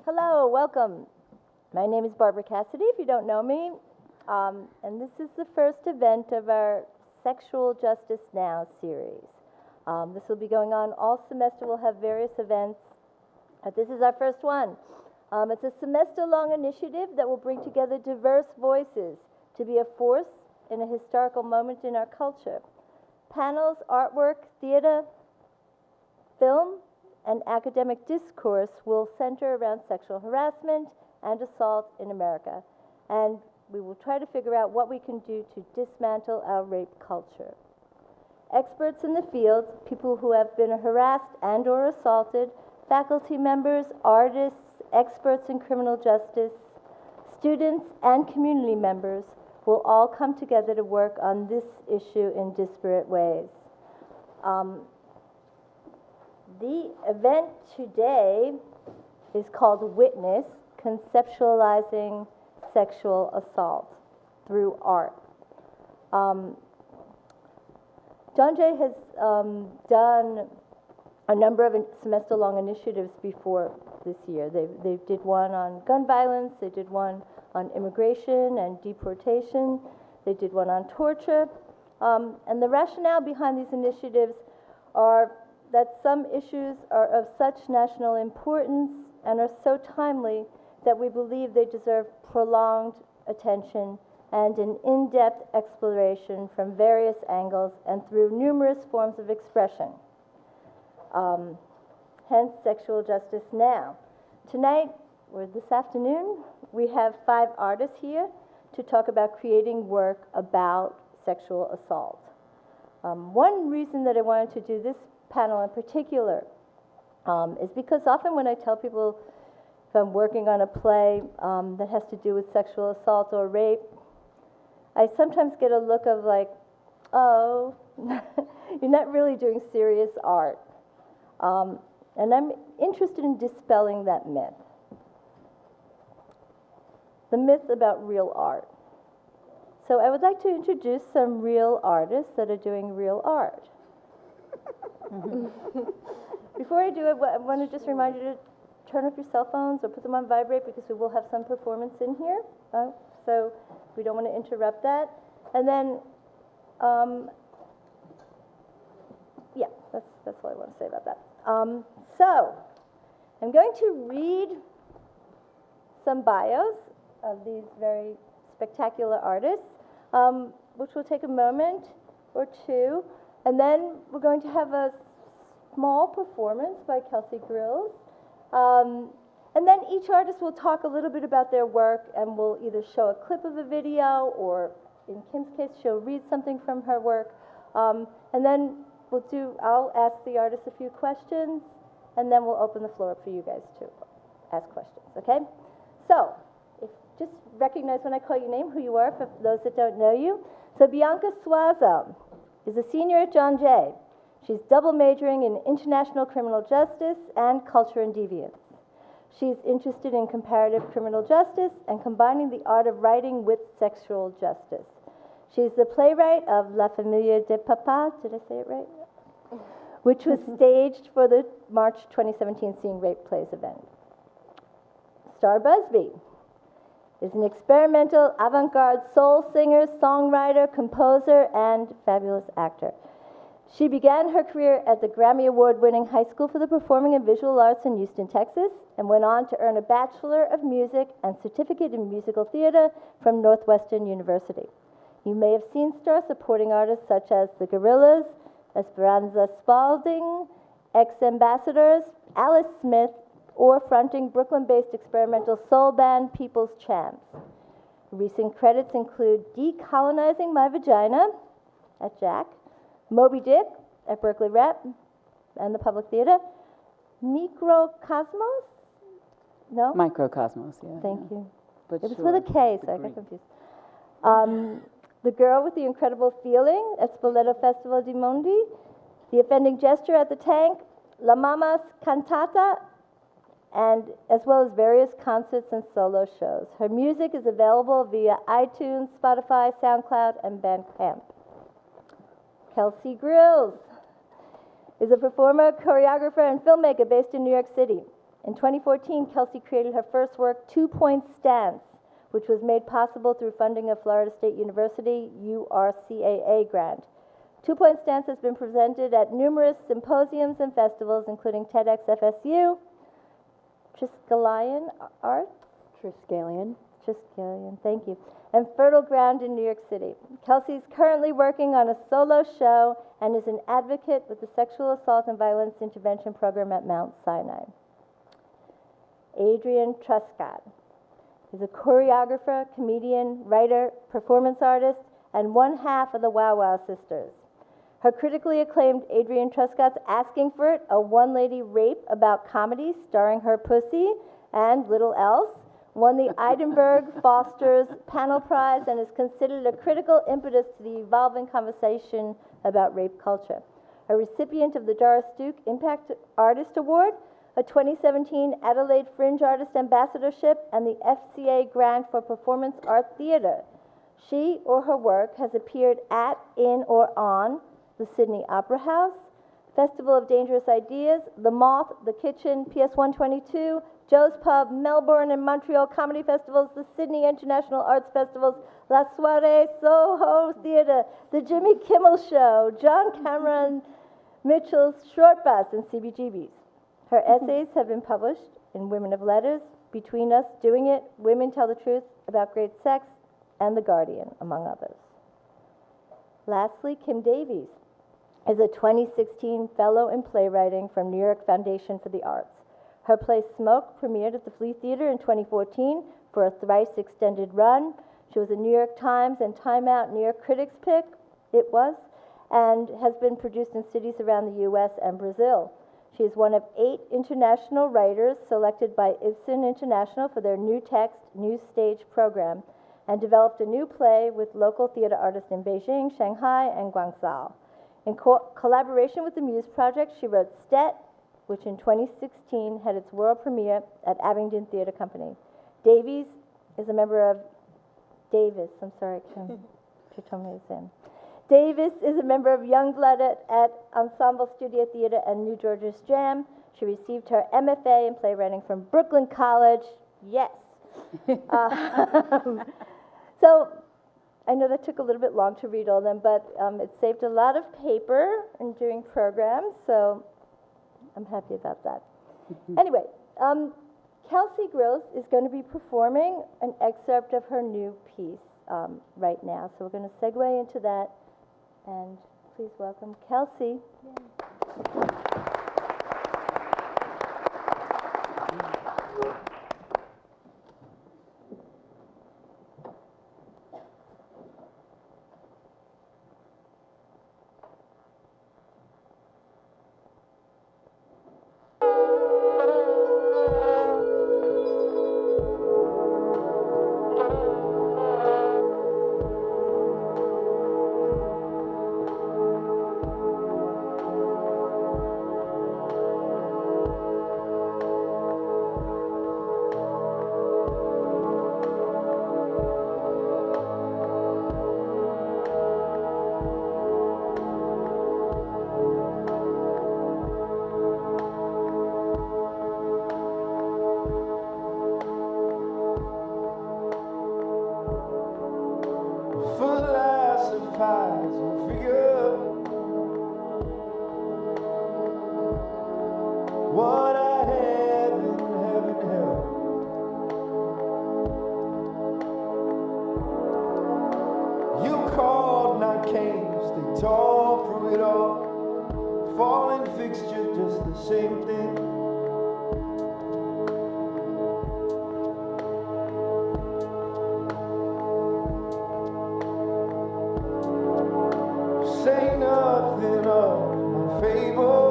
Hello, welcome. My name is Barbara Cassidy, if you don't know me, and this is the first event of our Sexual Justice Now series. This will be going on all semester. We'll have various events, but this is our first one. It's a semester-long initiative that will bring together diverse voices to be a force in a historical moment in our culture. Panels, artwork, theater, film, and academic discourse will center around sexual harassment and assault in America. And we will try to figure out what we can do to dismantle our rape culture. Experts in the field, people who have been harassed and or assaulted, faculty members, artists, experts in criminal justice, students, and community members will all come together to work on this issue in disparate ways. The event today is called Witness, Conceptualizing Sexual Assault Through Art. John Jay has done a number of semester-long initiatives before this year. They did one on gun violence, they did one on immigration and deportation, they did one on torture, and the rationale behind these initiatives are that some issues are of such national importance and are so timely that we believe they deserve prolonged attention and an in-depth exploration from various angles and through numerous forms of expression. Hence, Sexual Justice Now. Tonight, or this afternoon, we have 5 artists here to talk about creating work about sexual assault. One reason that I wanted to do this panel in particular is because often when I tell people if I'm working on a play that has to do with sexual assault or rape, I sometimes get a look of like, oh, you're not really doing serious art. And I'm interested in dispelling that myth. The myth about real art. So I would like to introduce some real artists that are doing real art. Before I do it, I want to just remind you to turn off your cell phones or put them on vibrate because we will have some performance in here. So we don't want to interrupt that. And then, yeah, that's all I want to say about that. So I'm going to read some bios of these very spectacular artists, which will take a moment or two. And then we're going to have a small performance by Kelsey Grills. And then each artist will talk a little bit about their work and will either show a clip of a video or, in Kim's case, she'll read something from her work. And then I'll ask the artist a few questions, and then we'll open the floor up for you guys to ask questions, okay? So, just recognize when I call your name who you are for those that don't know you. So Bianca Suazo is a senior at John Jay. She's double majoring in international criminal justice and culture and deviance. She's interested in comparative criminal justice and combining the art of writing with sexual justice. She's the playwright of La Familia de Papa, did I say it right? Which was staged for the March 2017 Seeing Rape Plays event. Star Busby is an experimental avant-garde soul singer, songwriter, composer, and fabulous actor. She began her career at the Grammy Award-winning High School for the Performing and Visual Arts in Houston, Texas, and went on to earn a Bachelor of Music and Certificate in Musical Theater from Northwestern University. You may have seen Star supporting artists such as the Gorillaz, Esperanza Spalding, Ex-Ambassadors, Alice Smith, or fronting Brooklyn-based experimental soul band People's Champs. Recent credits include Decolonizing My Vagina at Jack, Moby Dick at Berkeley Rep and the Public Theater, Microcosmos? No? Microcosmos, yeah. Thank you. But It was sure, with a K, so I got confused. The Girl with the Incredible Feeling at Spoleto Festival di Mondi, The Offending Gesture at the Tank, La Mama's Cantata, and as well as various concerts and solo shows. Her music is available via iTunes, Spotify, SoundCloud, and Bandcamp. Kelsey Grills is a performer, choreographer, and filmmaker based in New York City. In 2014, Kelsey created her first work, 2-Point Stance, which was made possible through funding of Florida State University URCAA grant. 2-Point Stance has been presented at numerous symposiums and festivals, including TEDx FSU, Triskelion Art, Triskelion, thank you, and Fertile Ground in New York City. Kelsey's currently working on a solo show and is an advocate with the Sexual Assault and Violence Intervention Program at Mount Sinai. Adrienne Truscott is a choreographer, comedian, writer, performance artist, and one half of the Wow Wow Sisters. Her critically acclaimed Adrienne Truscott's Asking for It, a one-lady rape about comedy starring her pussy and little else, won the Edinburgh Foster's Panel Prize and is considered a critical impetus to the evolving conversation about rape culture. A recipient of the Doris Duke Impact Artist Award, a 2017 Adelaide Fringe Artist Ambassadorship, and the FCA Grant for Performance Art Theatre. She or her work has appeared at, in, or on the Sydney Opera House, Festival of Dangerous Ideas, The Moth, The Kitchen, PS 122, Joe's Pub, Melbourne and Montreal Comedy Festivals, the Sydney International Arts Festivals, La Soirée, Soho Theatre, The Jimmy Kimmel Show, John Cameron Mitchell's Short Bus, and CBGB's. Her essays have been published in Women of Letters, Between Us, Doing It, Women Tell the Truth About Great Sex, and The Guardian, among others. Lastly, Kim Davies is a 2016 Fellow in Playwriting from New York Foundation for the Arts. Her play Smoke premiered at the Flea Theater in 2014 for a thrice extended run. She was a New York Times and Time Out New York Critics Pick, and has been produced in cities around the U.S. and Brazil. She is one of 8 international writers selected by Ibsen International for their New Text, New Stage program, and developed a new play with local theater artists in Beijing, Shanghai, and Guangzhou. In collaboration with the Muse Project, she wrote Stet, which in 2016 had its world premiere at Abingdon Theatre Company. Davis is a member of Young Blood at Ensemble Studio Theatre and New George's Jam. She received her MFA in playwriting from Brooklyn College. Yes. So I know that took a little bit long to read all of them, but it saved a lot of paper in doing programs, so I'm happy about that. Anyway, Kelsey Gross is going to be performing an excerpt of her new piece right now, so we're going to segue into that, and please welcome Kelsey. What I haven't held. You called and I came, stay tall through it all. Falling fixture, just the same thing. Say nothing of my fable.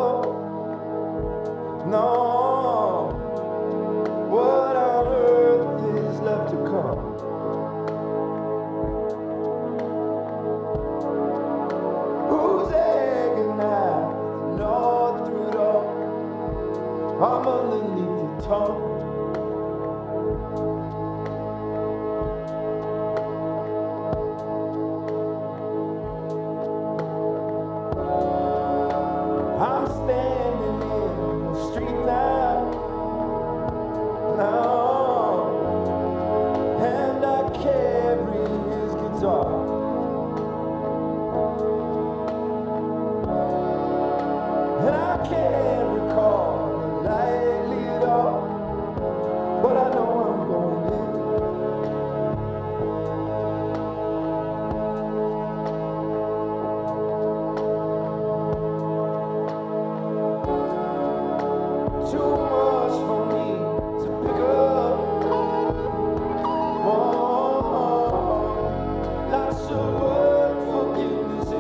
No, what on earth is left to come? Who's agonized and all through it all? I'm underneath your tongue. I'm standing in the street now, And I can't recall it lightly at all, but I know I'm going in. Too much for me to pick up. Lots of work, forgiveness in.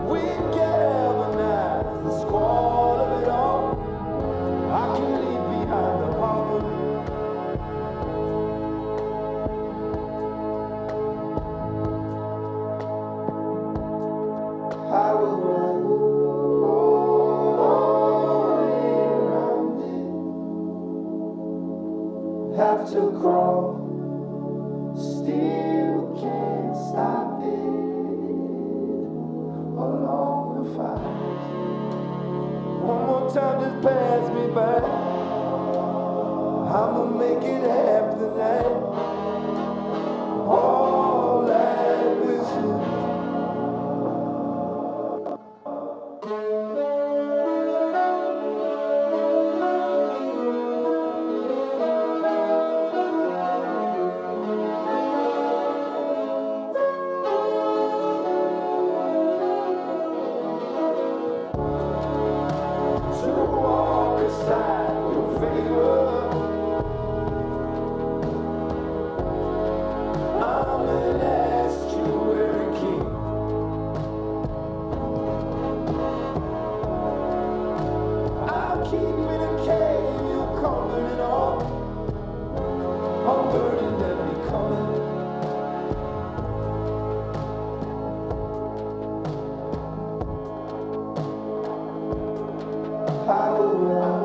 We've galvanized the squall of it all. I can leave behind the harbor. I will run all around it. Have to crawl, still can't stop it. Along the fires, one more time, just pass me by. I'ma make it half the night. All that wishes. To walk aside your favor. I'm an estuary king. I'll keep it a cave, you're coming and all. I'm burning, let me coming. I will run.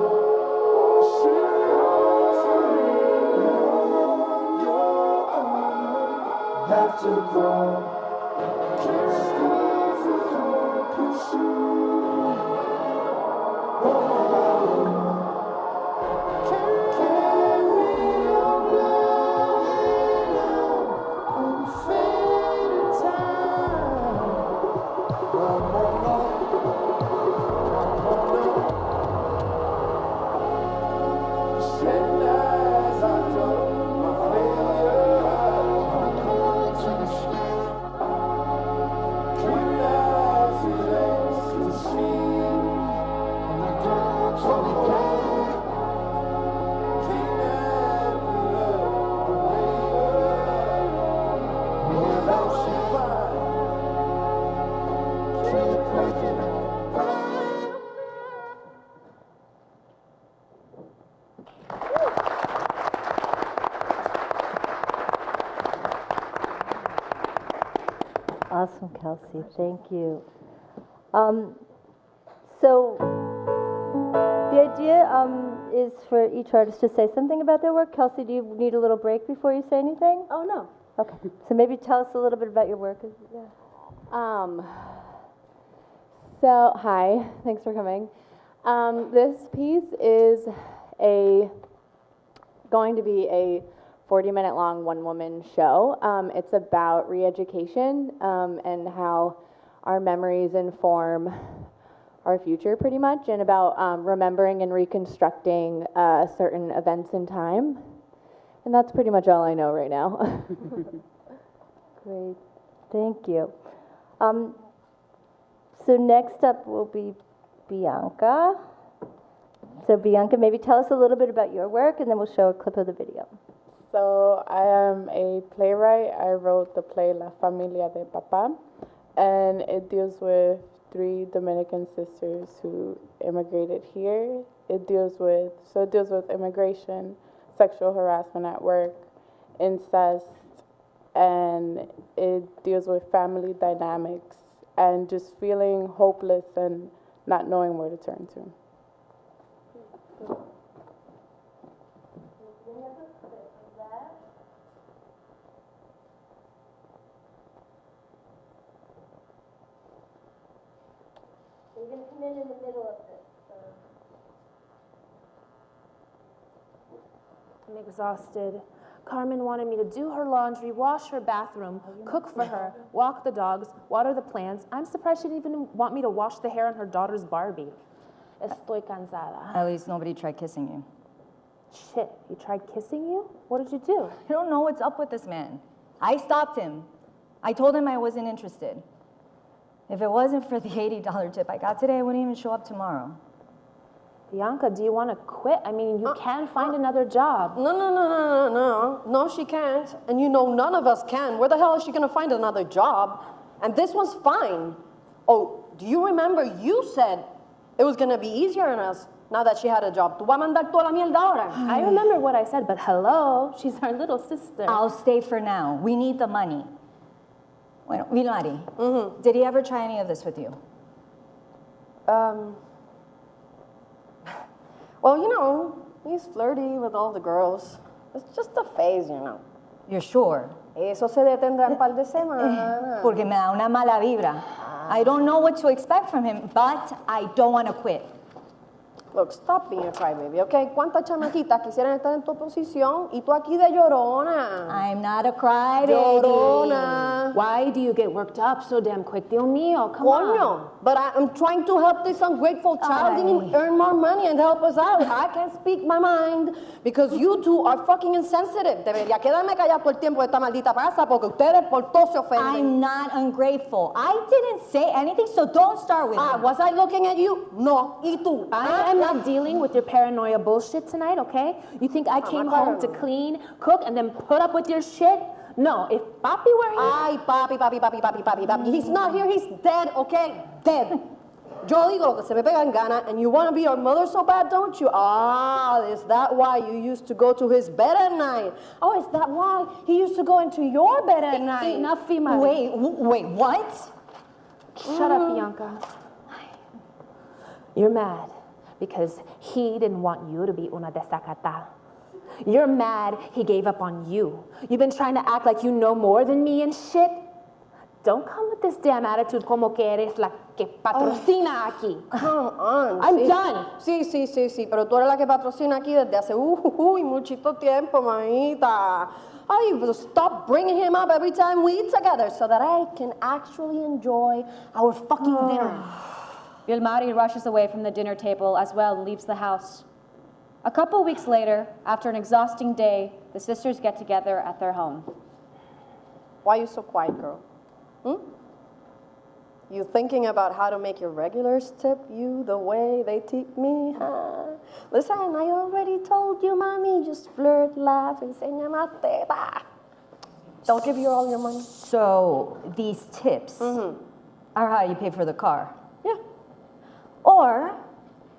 Have to crawl. Can't stay for your pursuit. Oh, I will run. Can't carry your blood on faded time. One more night. Shed lies I know my failure. Clear out feelings to see. And I don't forget. Clean out the love without survive. Keep waking up. Awesome, Kelsey. Thank you. So the idea is for each artist to say something about their work. Kelsey, do you need a little break before you say anything? Oh, no. Okay. So maybe tell us a little bit about your work. Yeah. So, hi, thanks for coming. This piece is going to be a 40-minute long one-woman show. It's about re-education and how our memories inform our future, pretty much, and about remembering and reconstructing certain events in time. And that's pretty much all I know right now. Great. Thank you. So next up will be Bianca. So Bianca, maybe tell us a little bit about your work, and then we'll show a clip of the video. So I am a playwright. I wrote the play La Familia de Papá, and it deals with 3 Dominican sisters who immigrated here. It deals with immigration, sexual harassment at work, incest, and it deals with family dynamics and just feeling hopeless and not knowing where to turn to. You're going to come in the middle of this. I'm exhausted. Carmen wanted me to do her laundry, wash her bathroom, cook for her, walk the dogs, water the plants. I'm surprised she didn't even want me to wash the hair on her daughter's Barbie. Estoy cansada. At least nobody tried kissing you. Shit, he tried kissing you? What did you do? I don't know what's up with this man. I stopped him. I told him I wasn't interested. If it wasn't for the $80 tip I got today, I wouldn't even show up tomorrow. Bianca, do you want to quit? I mean, you can find another job. No, she can't. And you know none of us can. Where the hell is she gonna find another job? And this one's fine. Oh, do you remember you said it was gonna be easier on us now that she had a job? Tú vas a mandar toda la mierda ahora. I remember what I said, but hello, she's our little sister. I'll stay for now. We need the money. Bueno, Vilmari, did he ever try any of this with you? Well, you know, he's flirty with all the girls. It's just a phase, you know. You're sure? Eso se detendrá un par de semanas. Porque me da una mala vibra. I don't know what to expect from him, but I don't want to quit. Look, stop being a crybaby, okay? ¿Cuántas chamaquitas quisieran estar en tu posición y tú aquí de llorona? I'm not a crybaby. Llorona. Why do you get worked up so damn quick? Dios mío, come Coño, on. but I'm trying to help this ungrateful child Ay. earn more money and help us out. I can't speak my mind because you two are fucking insensitive. Debería quedarme callado todo el tiempo de esta maldita casa porque ustedes por todo se ofenden. I'm not ungrateful. I didn't say anything, so don't start with me. Was I looking at you? No. ¿Y tú? I am not dealing with your paranoia bullshit tonight, okay? You think I came home to clean, cook, and then put up with your shit? No, if Papi were here... Ay, papi. He's not here, he's dead, okay? Dead. Yo digo lo que se me pega en gana, and you want to be your mother so bad, don't you? Ah, is that why you used to go to his bed at night? Oh, is that why he used to go into your bed at night? Enough, Fima. Wait, what? Shut up, Bianca. You're mad because he didn't want you to be una desacatada. You're mad he gave up on you. You've been trying to act like you know more than me and shit. Don't come with this damn attitude como que eres la que patrocina aquí. Come on. I'm done. Sí, pero tú eres la que patrocina aquí desde hace muchito tiempo, mamita. Oh, you stop bringing him up every time we eat together so that I can actually enjoy our fucking dinner. Vilmari rushes away from the dinner table as well and leaves the house. A couple weeks later, after an exhausting day, the sisters get together at their home. Why are you so quiet, girl? You thinking about how to make your regulars tip you the way they tip me? Huh? Listen, I already told you, mommy, just flirt, laugh, enseña más teta. Don't give you all your money. So these tips are how you pay for the car? Yeah. Or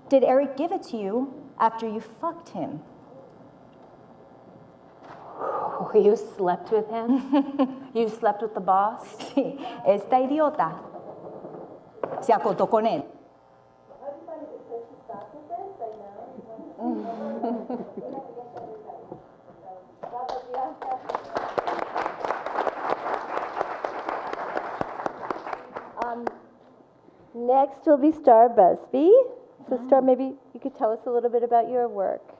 did Eric give it to you after you fucked him? You slept with him? You slept with the boss? Sí, esta idiota se acostó con él. Next will be Star Busby. So Star, maybe you could tell us a little bit about your work.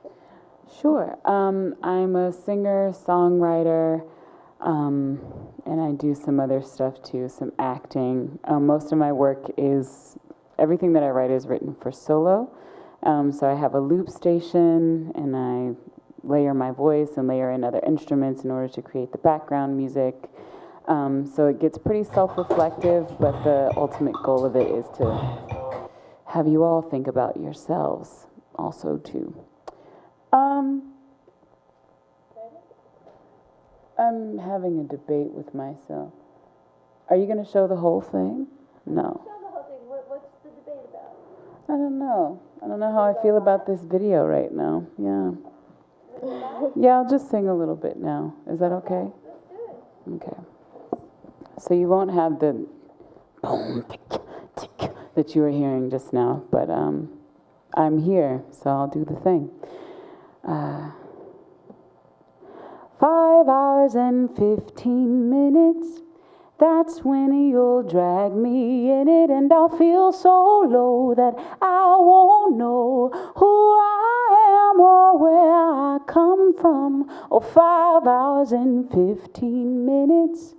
Sure. I'm a singer, songwriter, and I do some other stuff too, some acting. Most of my work is, everything that I write is written for solo. So I have a loop station, and I layer my voice and layer in other instruments in order to create the background music. So it gets pretty self-reflective, but the ultimate goal of it is to have you all think about yourselves also too. I'm having a debate with myself. Are you going to show the whole thing? No. Show the whole thing. What's the debate about? I don't know. I don't know how I feel about this video right now. Yeah. Yeah, I'll just sing a little bit now. Is that okay? Let's do it. Okay. So you won't have the boom, tick, tick that you were hearing just now, but I'm here, so I'll do the thing. 5 hours and 15 minutes, that's when you'll drag me in it, and I'll feel so low that I won't know who I am more where I come from. Oh, 5 hours and 15 minutes.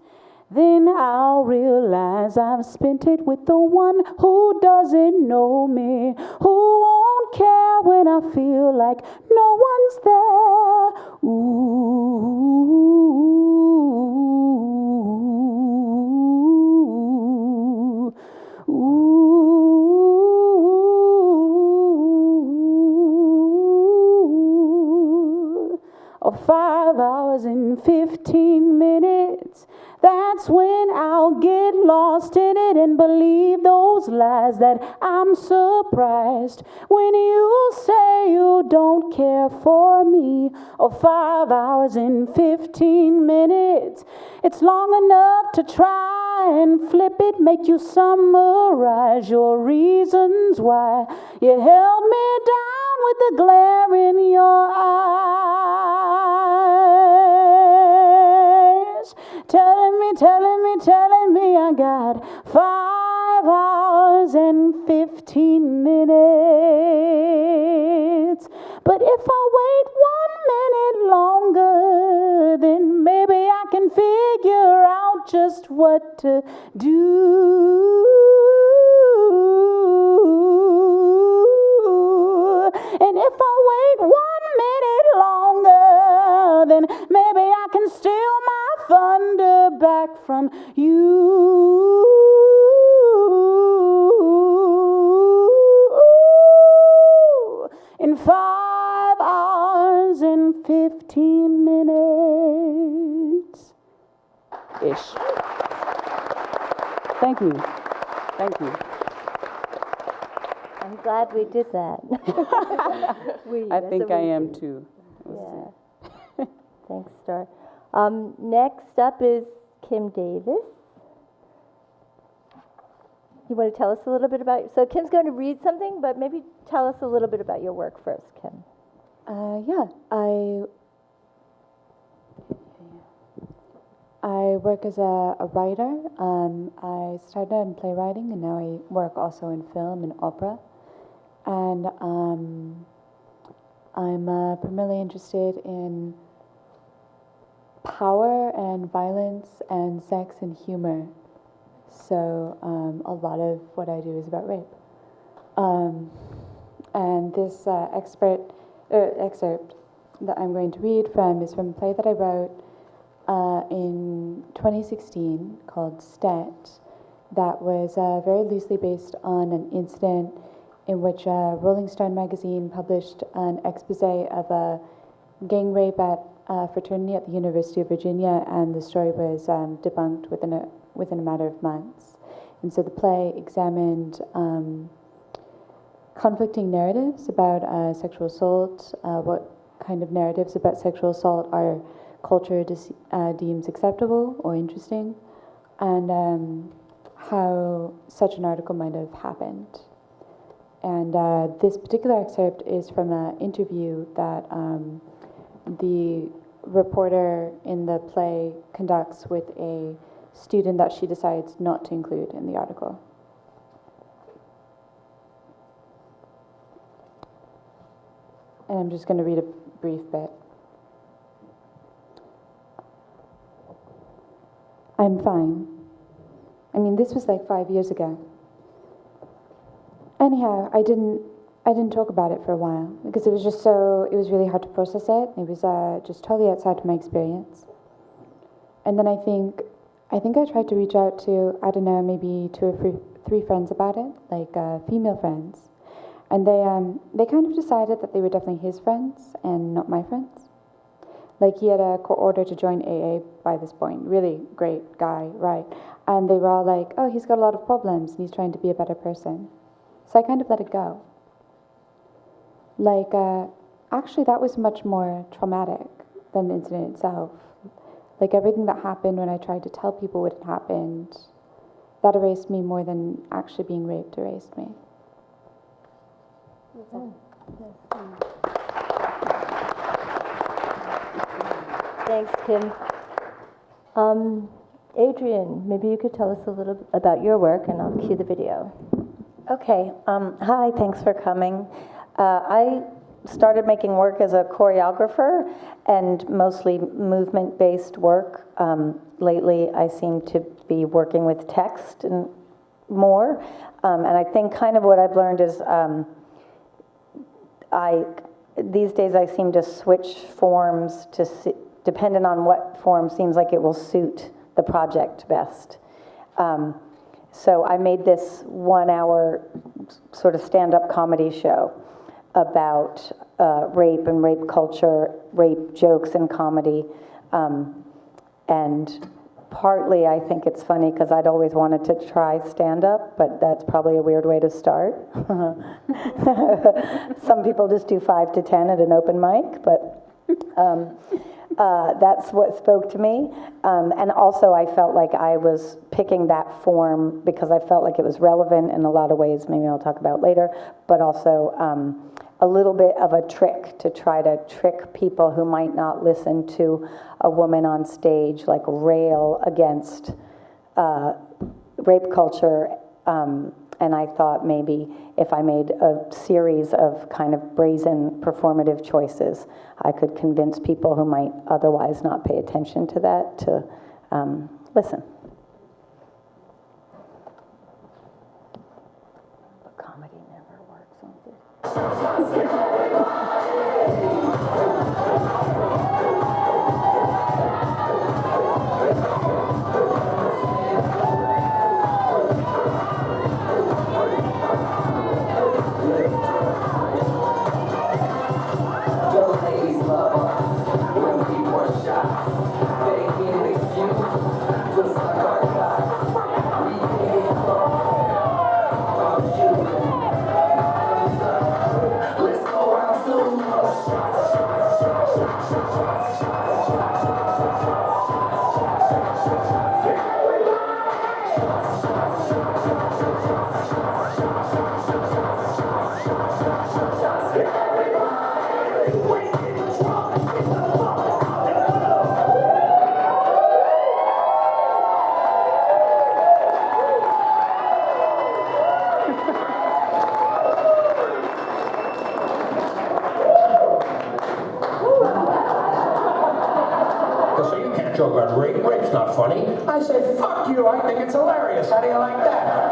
Then I'll realize I've spent it with the one who doesn't know me, who won't care when I feel like no one's there. Ooh, ooh. Oh, 5 hours and 15 minutes. That's when I'll get lost in it and believe those lies that I'm surprised when you say you don't care for me. Oh, 5 hours and 15 minutes. It's long enough to try and flip it, make you summarize your reasons why you held me down with the glare in your eyes. Telling me I got 5 hours and 15 minutes. But if I wait 1 minute longer, then maybe I can figure out just what to do. And if I wait 1 minute longer, then maybe I can steal my thunder back from you. In 5 hours and 15 minutes. Ish. Thank you. Thank you. I'm glad we did that. I think I am too. Yeah. Thanks, Star. Next up is Kim Davis. You want to tell us a little bit about, so Kim's going to read something, but maybe tell us a little bit about your work first, Kim. I work as a writer. I started out in playwriting, and now I work also in film and opera. And I'm primarily interested in power and violence and sex and humor. So a lot of what I do is about rape. And this excerpt that I'm going to read from is from a play that I wrote in 2016 called Stet, that was very loosely based on an incident in which Rolling Stone magazine published an expose of a gang rape at a fraternity at the University of Virginia, and the story was debunked within a matter of months. And so the play examined conflicting narratives about sexual assault, what kind of narratives about sexual assault our culture deems acceptable or interesting, and how such an article might have happened. And this particular excerpt is from an interview that the reporter in the play conducts with a student that she decides not to include in the article. And I'm just going to read a brief bit. I'm fine. I mean, this was like 5 years ago. Anyhow, I didn't talk about it for a while because it was really hard to process it. It was just totally outside of my experience. And then I think I tried to reach out to, I don't know, maybe 2 or 3 friends about it, like female friends. And they kind of decided that they were definitely his friends and not my friends. Like, he had a court order to join AA by this point. Really great guy, right? And they were all like, oh, he's got a lot of problems and he's trying to be a better person. So I kind of let it go. Like, actually, that was much more traumatic than the incident itself. Like, everything that happened when I tried to tell people what had happened, that erased me more than actually being raped erased me. Thanks, Kim. Adrian, maybe you could tell us a little about your work, and I'll cue the video. Okay. Hi, thanks for coming. I started making work as a choreographer and mostly movement-based work. Lately, I seem to be working with text and more. And I think kind of what I've learned is these days I seem to switch forms depending on what form seems like it will suit the project best. So I made this 1 hour sort of stand-up comedy show about rape and rape culture, rape jokes and comedy. And partly I think it's funny because I'd always wanted to try stand-up, but that's probably a weird way to start. Some people just do 5 to 10 at an open mic, but that's what spoke to me. And also I felt like I was picking that form because I felt like it was relevant in a lot of ways, maybe I'll talk about later, but also a little bit of a trick to try to trick people who might not listen to a woman on stage like rail against rape culture. And I thought maybe if I made a series of kind of brazen performative choices, I could convince people who might otherwise not pay attention to that to listen. But comedy never works on this. So you can't joke about rape. Rape's not funny. I say, fuck you. I think it's hilarious. How do you like that?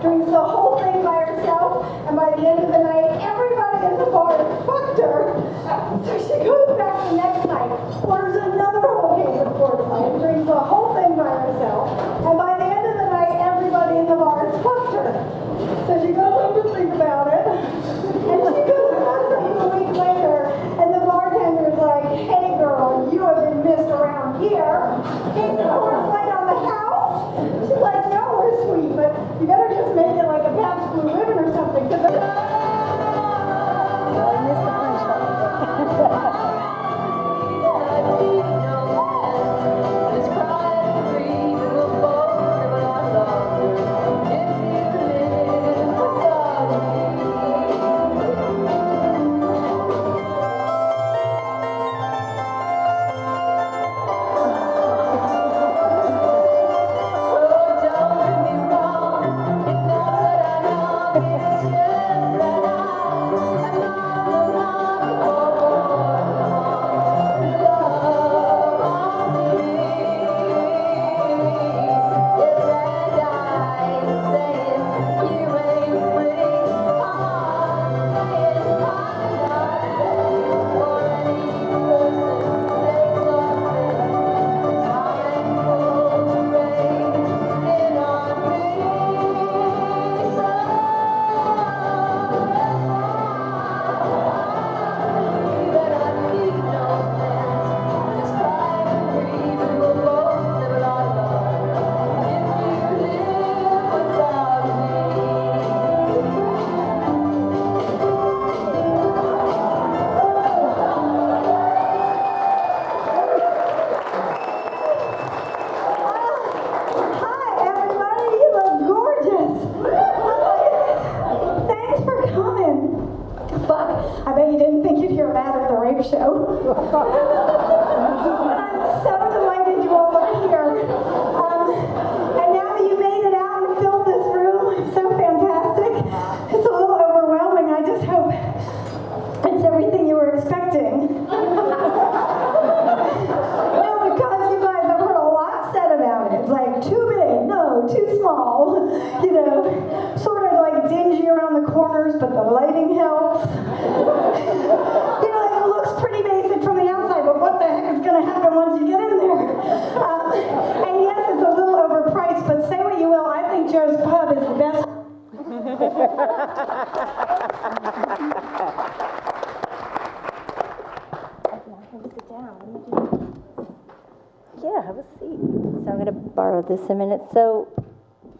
Drinks the whole thing by herself, and by the end of the night, everybody in the bar fucked her. So she goes back the next night, orders another whole case of Coors Light, drinks the whole thing by herself, and by the end of the night, everybody in the bar fucked her. So she goes home to think about it, and she goes back a week later, and the bartender is like, "Hey girl, you have been missed around here. Case of Coors Light on the house?" She's like, "No, we're sweet, but you better just make it like a Pabst Blue Ribbon or something." I missed the punchline. I'm so delighted you all are here. And now that you made it out and filled this room, it's so fantastic. It's a little overwhelming. I just hope it's everything you were expecting. No, because you guys, I've heard a lot said about it. It's like too big, no, too small. You know, sort of like dingy around the corners, but the lighting helps. You know, it looks pretty basic from the outside, but what the heck is going to happen once you get in there? And yes, it's a little overpriced, but say what you will, I think Joe's Pub is the best. Yeah, have a seat. So I'm going to borrow this a minute. So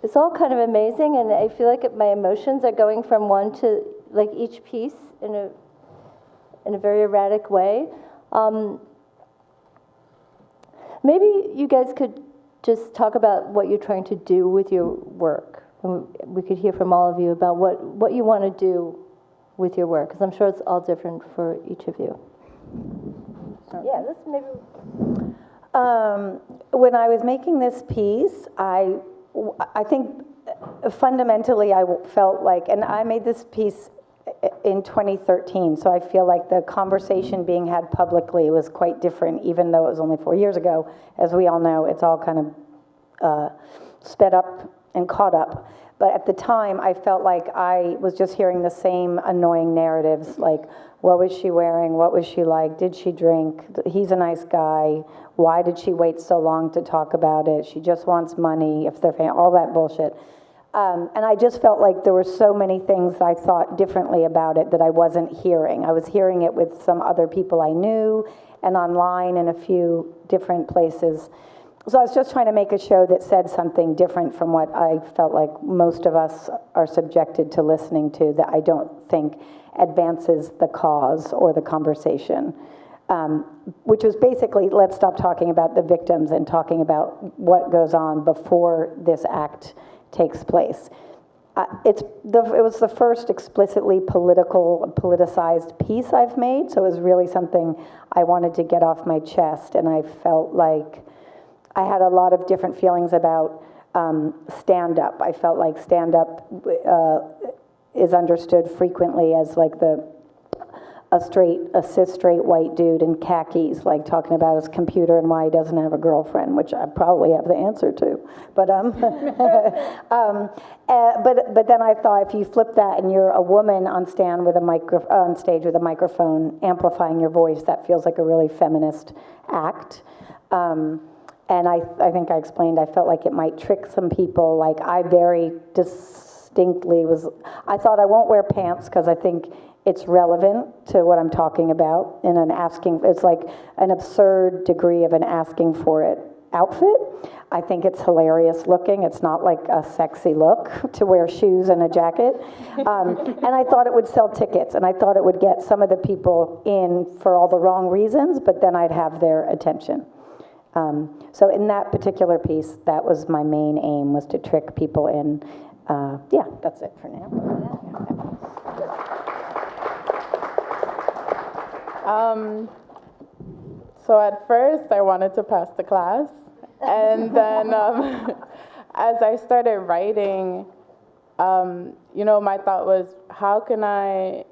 it's all kind of amazing, and I feel like my emotions are going from one to like each piece in a very erratic way. Maybe you guys could just talk about what you're trying to do with your work. And we could hear from all of you about what you want to do with your work, because I'm sure it's all different for each of you. Yeah, this maybe. When I was making this piece, I think fundamentally I felt like, and I made this piece in 2013, so I feel like the conversation being had publicly was quite different, even though it was only 4 years ago. As we all know, it's all kind of sped up and caught up. But at the time, I felt like I was just hearing the same annoying narratives, like, what was she wearing? What was she like? Did she drink? He's a nice guy. Why did she wait so long to talk about it? She just wants money, if they're all that bullshit. And I just felt like there were so many things I thought differently about it that I wasn't hearing. I was hearing it with some other people I knew and online in a few different places. So I was just trying to make a show that said something different from what I felt like most of us are subjected to listening to, that I don't think advances the cause or the conversation. Which was basically, let's stop talking about the victims and talking about what goes on before this act takes place. It was the first explicitly politicized piece I've made, so it was really something I wanted to get off my chest, and I felt like I had a lot of different feelings about stand-up. I felt like stand-up is understood frequently as like a cis straight white dude in khakis, like talking about his computer and why he doesn't have a girlfriend, which I probably have the answer to. But but then I thought, if you flip that and you're a woman on stage with a microphone amplifying your voice, that feels like a really feminist act. And I think I explained, I felt like it might trick some people. Like, I very distinctly I thought I won't wear pants because I think it's relevant to what I'm talking about in it's like an absurd degree of an asking for it outfit. I think it's hilarious looking. It's not like a sexy look to wear shoes and a jacket. And I thought it would sell tickets, and I thought it would get some of the people in for all the wrong reasons, but then I'd have their attention. So in that particular piece, that was my main aim, was to trick people in. Yeah, that's it for now. So at first, I wanted to pass the class. And then as I started writing, my thought was, how can I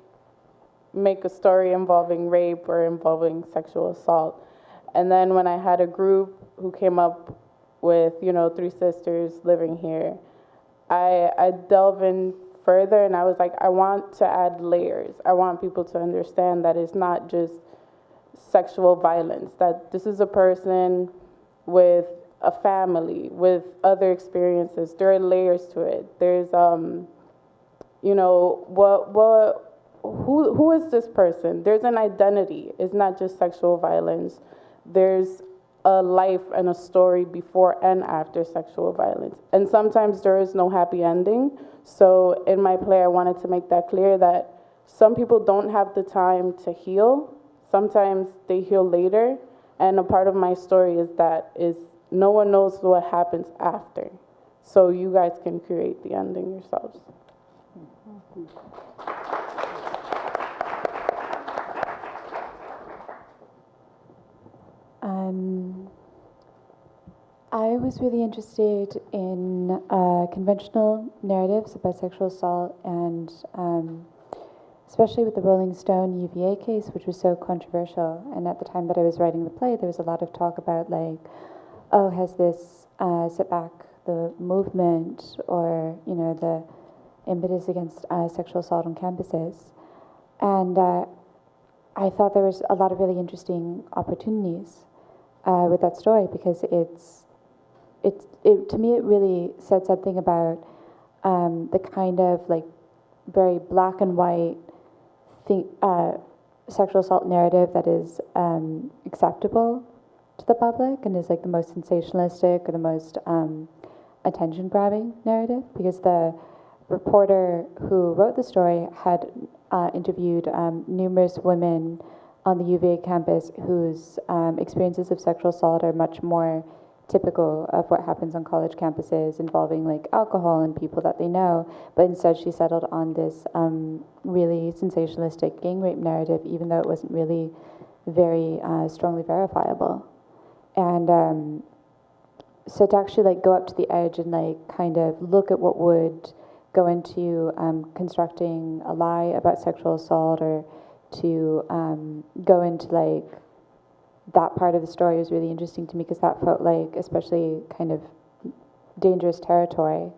make a story involving rape or involving sexual assault? And then when I had a group who came up with, 3 sisters living here, I delved in further, and I was like, I want to add layers. I want people to understand that it's not just sexual violence, that this is a person with a family, with other experiences. There are layers to it. There's, who is this person? There's an identity. It's not just sexual violence. There's a life and a story before and after sexual violence. And sometimes there is no happy ending. So in my play, I wanted to make that clear, that some people don't have the time to heal. Sometimes they heal later. And a part of my story is no one knows what happens after. So you guys can create the ending yourselves. I was really interested in conventional narratives about sexual assault, and especially with the Rolling Stone UVA case, which was so controversial. And at the time that I was writing the play, there was a lot of talk about, like, oh, has this set back the movement, or, you know, the impetus against sexual assault on campuses. And I thought there was a lot of really interesting opportunities with that story, because to me, it really said something about the kind of, like, very black and white sexual assault narrative that is acceptable to the public and is, like, the most sensationalistic or the most attention-grabbing narrative, because the reporter who wrote the story had interviewed numerous women on the UVA campus whose experiences of sexual assault are much more typical of what happens on college campuses, involving, like, alcohol and people that they know. But instead she settled on this really sensationalistic gang rape narrative, even though it wasn't really very strongly verifiable. And so to actually, like, go up to the edge and, like, kind of look at what would go into constructing a lie about sexual assault, or to go into, like, that part of the story was really interesting to me, because that felt like especially kind of dangerous territory.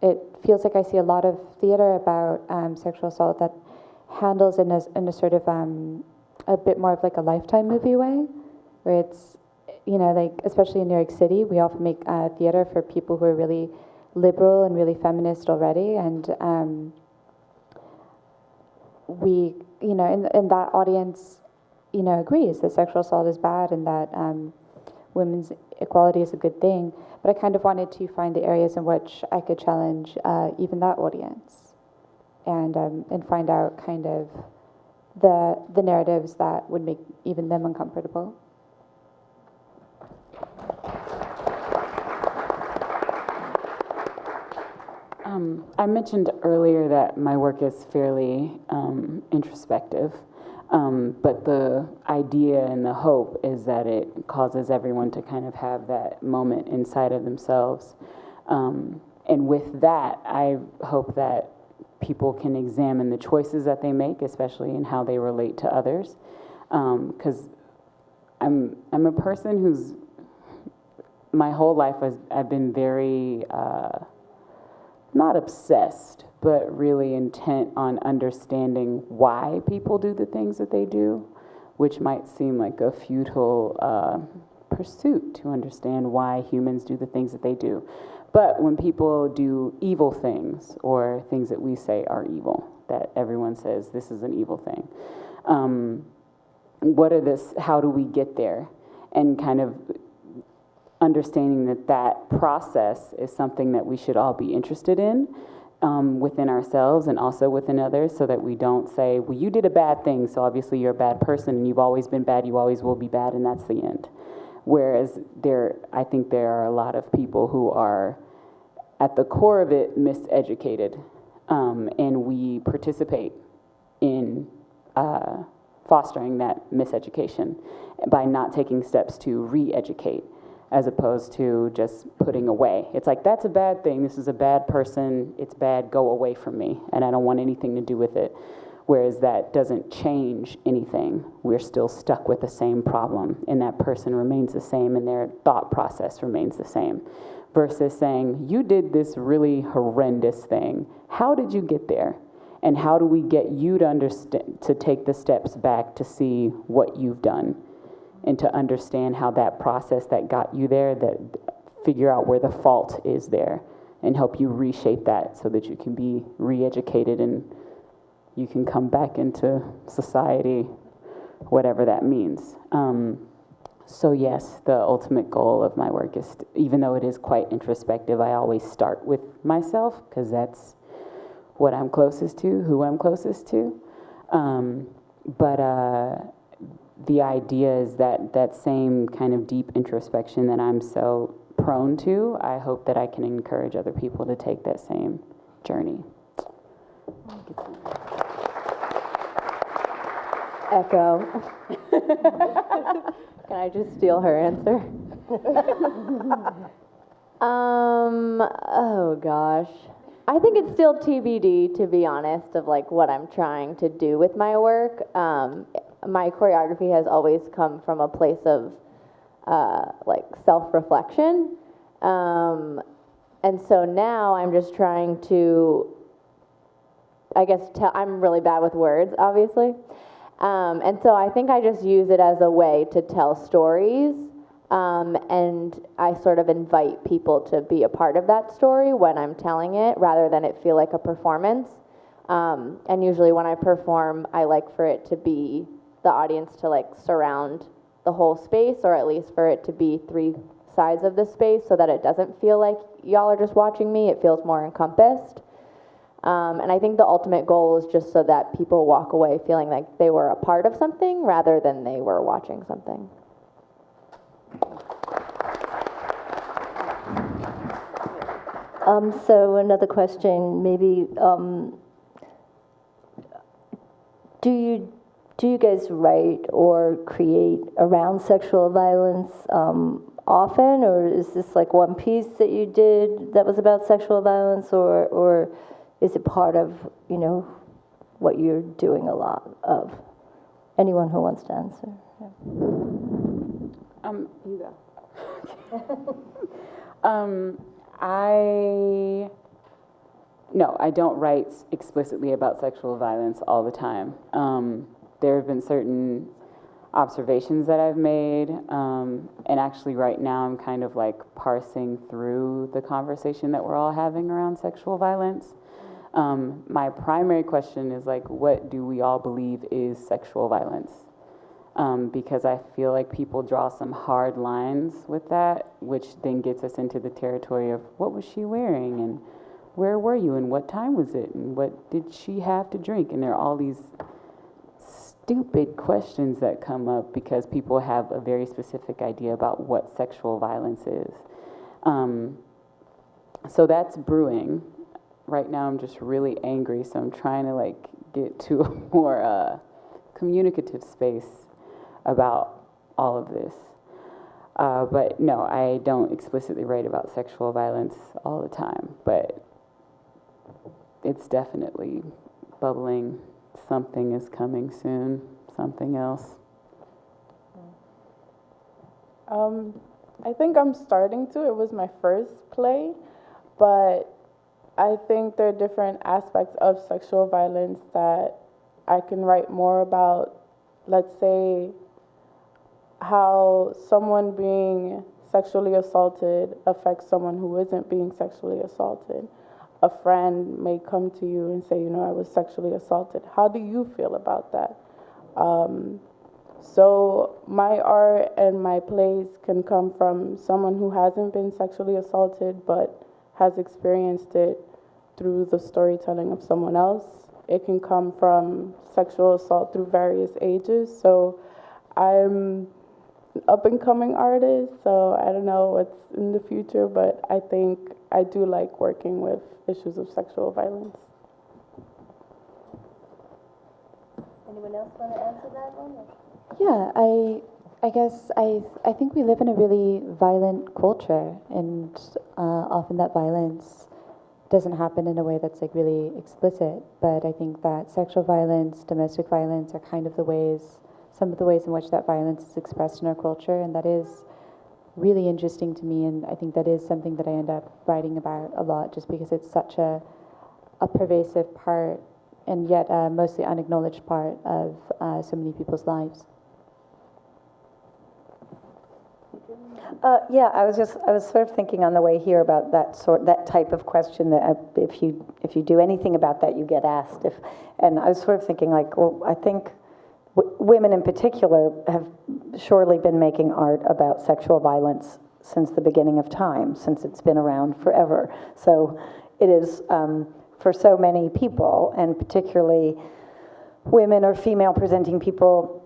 It feels like I see a lot of theater about sexual assault that handles in a sort of a bit more of, like, a Lifetime movie way, where it's, you know, like, especially in New York City, we often make theater for people who are really liberal and really feminist already, and we, you know, in that audience, you know, agrees that sexual assault is bad and that women's equality is a good thing. But I kind of wanted to find the areas in which I could challenge even that audience, and find out kind of the narratives that would make even them uncomfortable. I mentioned earlier that my work is fairly introspective, but the idea and the hope is that it causes everyone to kind of have that moment inside of themselves. And with that, I hope that people can examine the choices that they make, especially in how they relate to others. Because I'm a person who's, my whole life I've been very, not obsessed, but really intent on understanding why people do the things that they do, which might seem like a futile pursuit to understand why humans do the things that they do. But when people do evil things, or things that we say are evil, that everyone says this is an evil thing, how do we get there? And kind of understanding that process is something that we should all be interested in, within ourselves and also within others, so that we don't say, well, you did a bad thing, so obviously you're a bad person, and you've always been bad, you always will be bad, and that's the end. Whereas I think there are a lot of people who are, at the core of it, miseducated, and we participate in fostering that miseducation by not taking steps to re-educate, as opposed to just putting away. It's like, that's a bad thing, this is a bad person, it's bad, go away from me, and I don't want anything to do with it. Whereas that doesn't change anything. We're still stuck with the same problem, and that person remains the same, and their thought process remains the same. Versus saying, you did this really horrendous thing. How did you get there? And how do we get you to understand, to take the steps back to see what you've done, and to understand how that process that got you there, that figure out where the fault is there, and help you reshape that so that you can be re-educated and you can come back into society, whatever that means. So yes, the ultimate goal of my work is, even though it is quite introspective, I always start with myself, because that's what I'm closest to, who I'm closest to. But the idea is that same kind of deep introspection that I'm so prone to, I hope that I can encourage other people to take that same journey. Echo. Can I just steal her answer? Oh gosh. I think it's still TBD, to be honest, of like what I'm trying to do with my work. My choreography has always come from a place of like self-reflection. And so now I'm just trying to, I guess, I'm really bad with words, obviously. And so I think I just use it as a way to tell stories. And I sort of invite people to be a part of that story when I'm telling it, rather than it feel like a performance. And usually when I perform, I like for it to be the audience to like surround the whole space, or at least for it to be 3 sides of the space, so that it doesn't feel like y'all are just watching me. It feels more encompassed. And I think the ultimate goal is just so that people walk away feeling like they were a part of something rather than they were watching something. So another question, maybe, do you guys write or create around sexual violence often, or is this like one piece that you did that was about sexual violence, or is it part of, you know, what you're doing a lot of? Anyone who wants to answer? Yeah. You go. I don't write explicitly about sexual violence all the time. There have been certain observations that I've made, and actually right now I'm kind of like parsing through the conversation that we're all having around sexual violence. My primary question is like, what do we all believe is sexual violence? Because I feel like people draw some hard lines with that, which then gets us into the territory of what was she wearing, and where were you, and what time was it, and what did she have to drink? And there are all these stupid questions that come up because people have a very specific idea about what sexual violence is. So that's brewing. Right now I'm just really angry, so I'm trying to like get to a more communicative space about all of this. But no, I don't explicitly write about sexual violence all the time, but it's definitely bubbling. Something is coming soon, something else. I think I'm starting to. It was my first play, but I think there are different aspects of sexual violence that I can write more about. Let's say how someone being sexually assaulted affects someone who isn't being sexually assaulted. A friend may come to you and say, you know, I was sexually assaulted. How do you feel about that? So my art and my plays can come from someone who hasn't been sexually assaulted but has experienced it through the storytelling of someone else. It can come from sexual assault through various ages. So I'm an up-and-coming artist, so I don't know what's in the future, but I think I do like working with issues of sexual violence. Anyone else want to answer that one? Yeah, I guess I think we live in a really violent culture, and often that violence doesn't happen in a way that's like really explicit, but I think that sexual violence, domestic violence are kind of some of the ways in which that violence is expressed in our culture, and that is really interesting to me, and I think that is something that I end up writing about a lot just because it's such a pervasive part and yet a mostly unacknowledged part of so many people's lives. Yeah, I was sort of thinking on the way here about that type of question that if you do anything about that, you get asked. And I was sort of thinking like, well, I think women in particular have surely been making art about sexual violence since the beginning of time, since it's been around forever. So it is for so many people, and particularly women or female presenting people,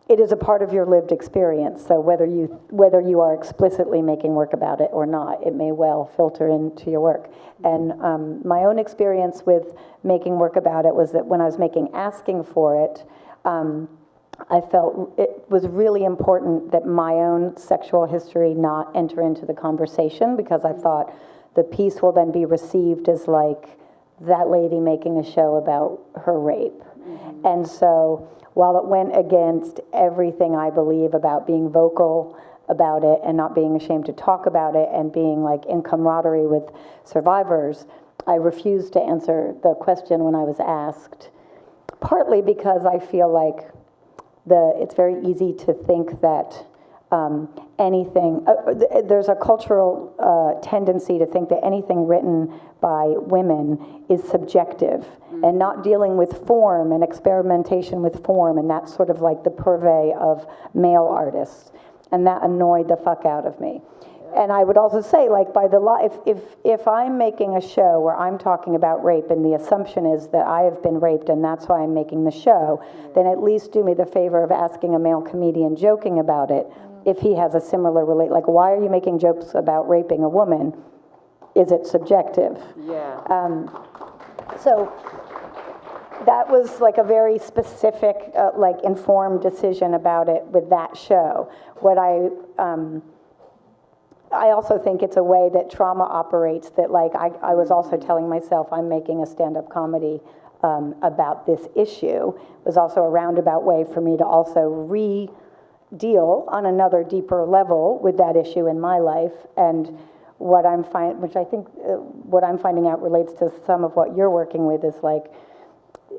it is a part of your lived experience. So whether you are explicitly making work about it or not, it may well filter into your work. And my own experience with making work about it was that when I was making Asking for It, I felt it was really important that my own sexual history not enter into the conversation, because I thought the piece will then be received as like that lady making a show about her rape. And so while it went against everything I believe about being vocal about it and not being ashamed to talk about it and being like in camaraderie with survivors, I refused to answer the question when I was asked, partly because I feel like it's very easy to think that there's a cultural tendency to think that anything written by women is subjective and not dealing with form and experimentation with form, and that's sort of like the purvey of male artists, and that annoyed the fuck out of me. And I would also say, like, by the law, if I'm making a show where I'm talking about rape and the assumption is that I have been raped and that's why I'm making the show, then at least do me the favor of asking a male comedian joking about it if he has a similar like, why are you making jokes about raping a woman? Is it subjective? Yeah. So that was like a very specific, like informed decision about it with that show. What I also think it's a way that trauma operates, that like I was also telling myself I'm making a stand-up comedy about this issue. It was also a roundabout way for me to also deal on another deeper level with that issue in my life. And what I'm what I'm finding out relates to some of what you're working with is like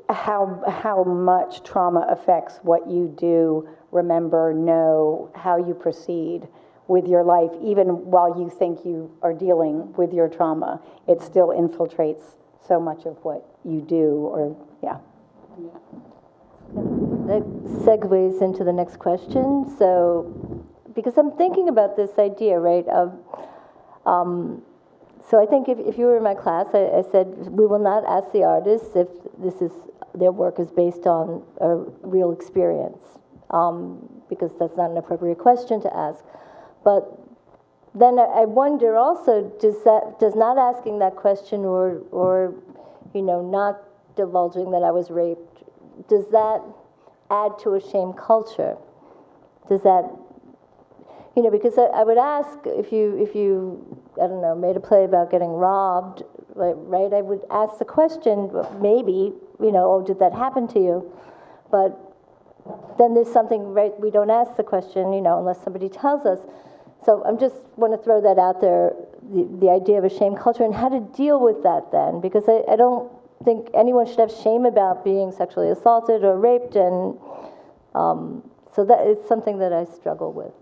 how much trauma affects what you do, remember, know, how you proceed with your life, even while you think you are dealing with your trauma. It still infiltrates so much of what you do, or, yeah. That segues into the next question. So, because I'm thinking about this idea, right, of, so I think if you were in my class, I said, we will not ask the artists if their work is based on a real experience, because that's not an appropriate question to ask. But then I wonder also, does not asking that question or not divulging that I was raped, does that add to a shame culture? Does that, because I would ask if you I don't know, made a play about getting robbed, right? I would ask the question, maybe, oh, did that happen to you? But then there's something, right, we don't ask the question, unless somebody tells us. So I'm just want to throw that out there, the idea of a shame culture and how to deal with that then, because I don't think anyone should have shame about being sexually assaulted or raped, and so that is something that I struggle with,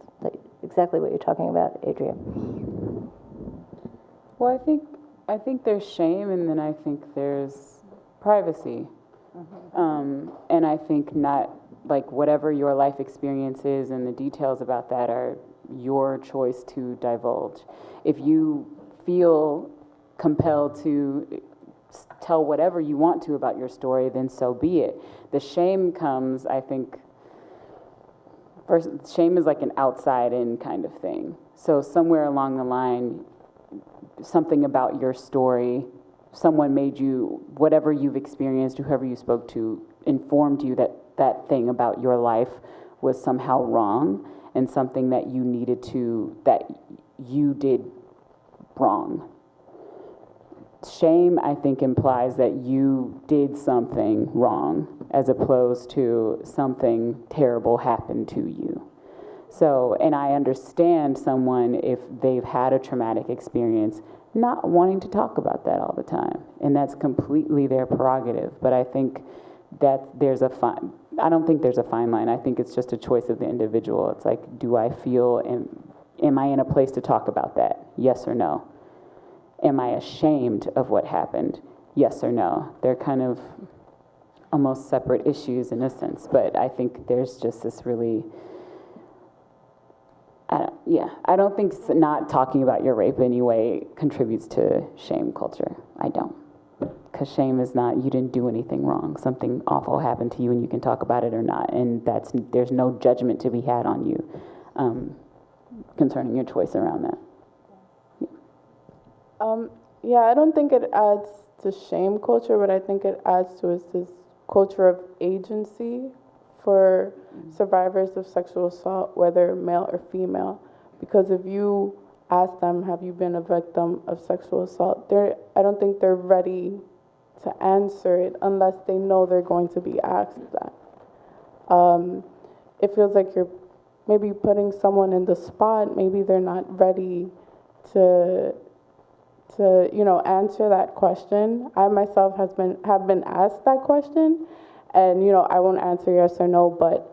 exactly what you're talking about, Adrienne. Well, I think there's shame, and then I think there's privacy. And I think not, like, whatever your life experience is and the details about that are your choice to divulge. If you feel compelled to tell whatever you want to about your story, then so be it. The shame comes, I think, first, shame is like an outside-in kind of thing. So somewhere along the line, something about your story, someone made you, whatever you've experienced, whoever you spoke to, informed you that that thing about your life was somehow wrong and something that you needed to, that you did wrong. Shame, I think, implies that you did something wrong as opposed to something terrible happened to you. So, and I understand someone, if they've had a traumatic experience, not wanting to talk about that all the time. And that's completely their prerogative. But I think that I don't think there's a fine line. I think it's just a choice of the individual. It's like, do I feel, am I in a place to talk about that? Yes or no? Am I ashamed of what happened? Yes or no? They're kind of almost separate issues in a sense, but I think there's just this really, I don't think not talking about your rape anyway contributes to shame culture. I don't. Because shame is not, you didn't do anything wrong. Something awful happened to you and you can talk about it or not, and there's no judgment to be had on you concerning your choice around that. Yeah, I don't think it adds to shame culture. What I think it adds to is this culture of agency for survivors of sexual assault, whether male or female. Because if you ask them, have you been a victim of sexual assault, I don't think they're ready to answer it unless they know they're going to be asked that. It feels like you're maybe putting someone in the spot. Maybe they're not ready to answer that question. I myself have been asked that question, and I won't answer yes or no, but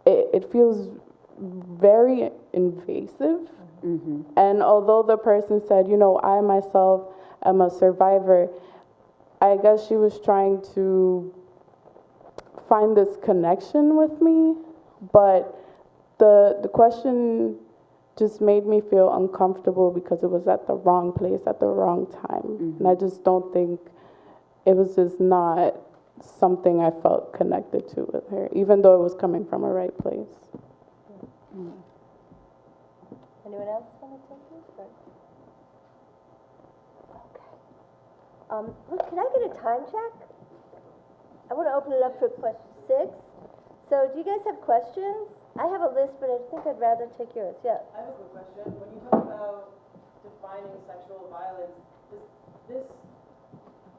it feels very invasive. Mm-hmm. And although the person said, I myself am a survivor, I guess she was trying to find this connection with me, but the question just made me feel uncomfortable because it was at the wrong place at the wrong time. Mm-hmm. And I just don't think it was just not something I felt connected to with her, even though it was coming from a right place. Mm-hmm. Anyone else want to take this? Okay. Look, can I get a time check? I want to open it up for question 6. So do you guys have questions? I have a list, but I think I'd rather take yours. Yeah. I have a quick question. When you talk about defining sexual violence, does this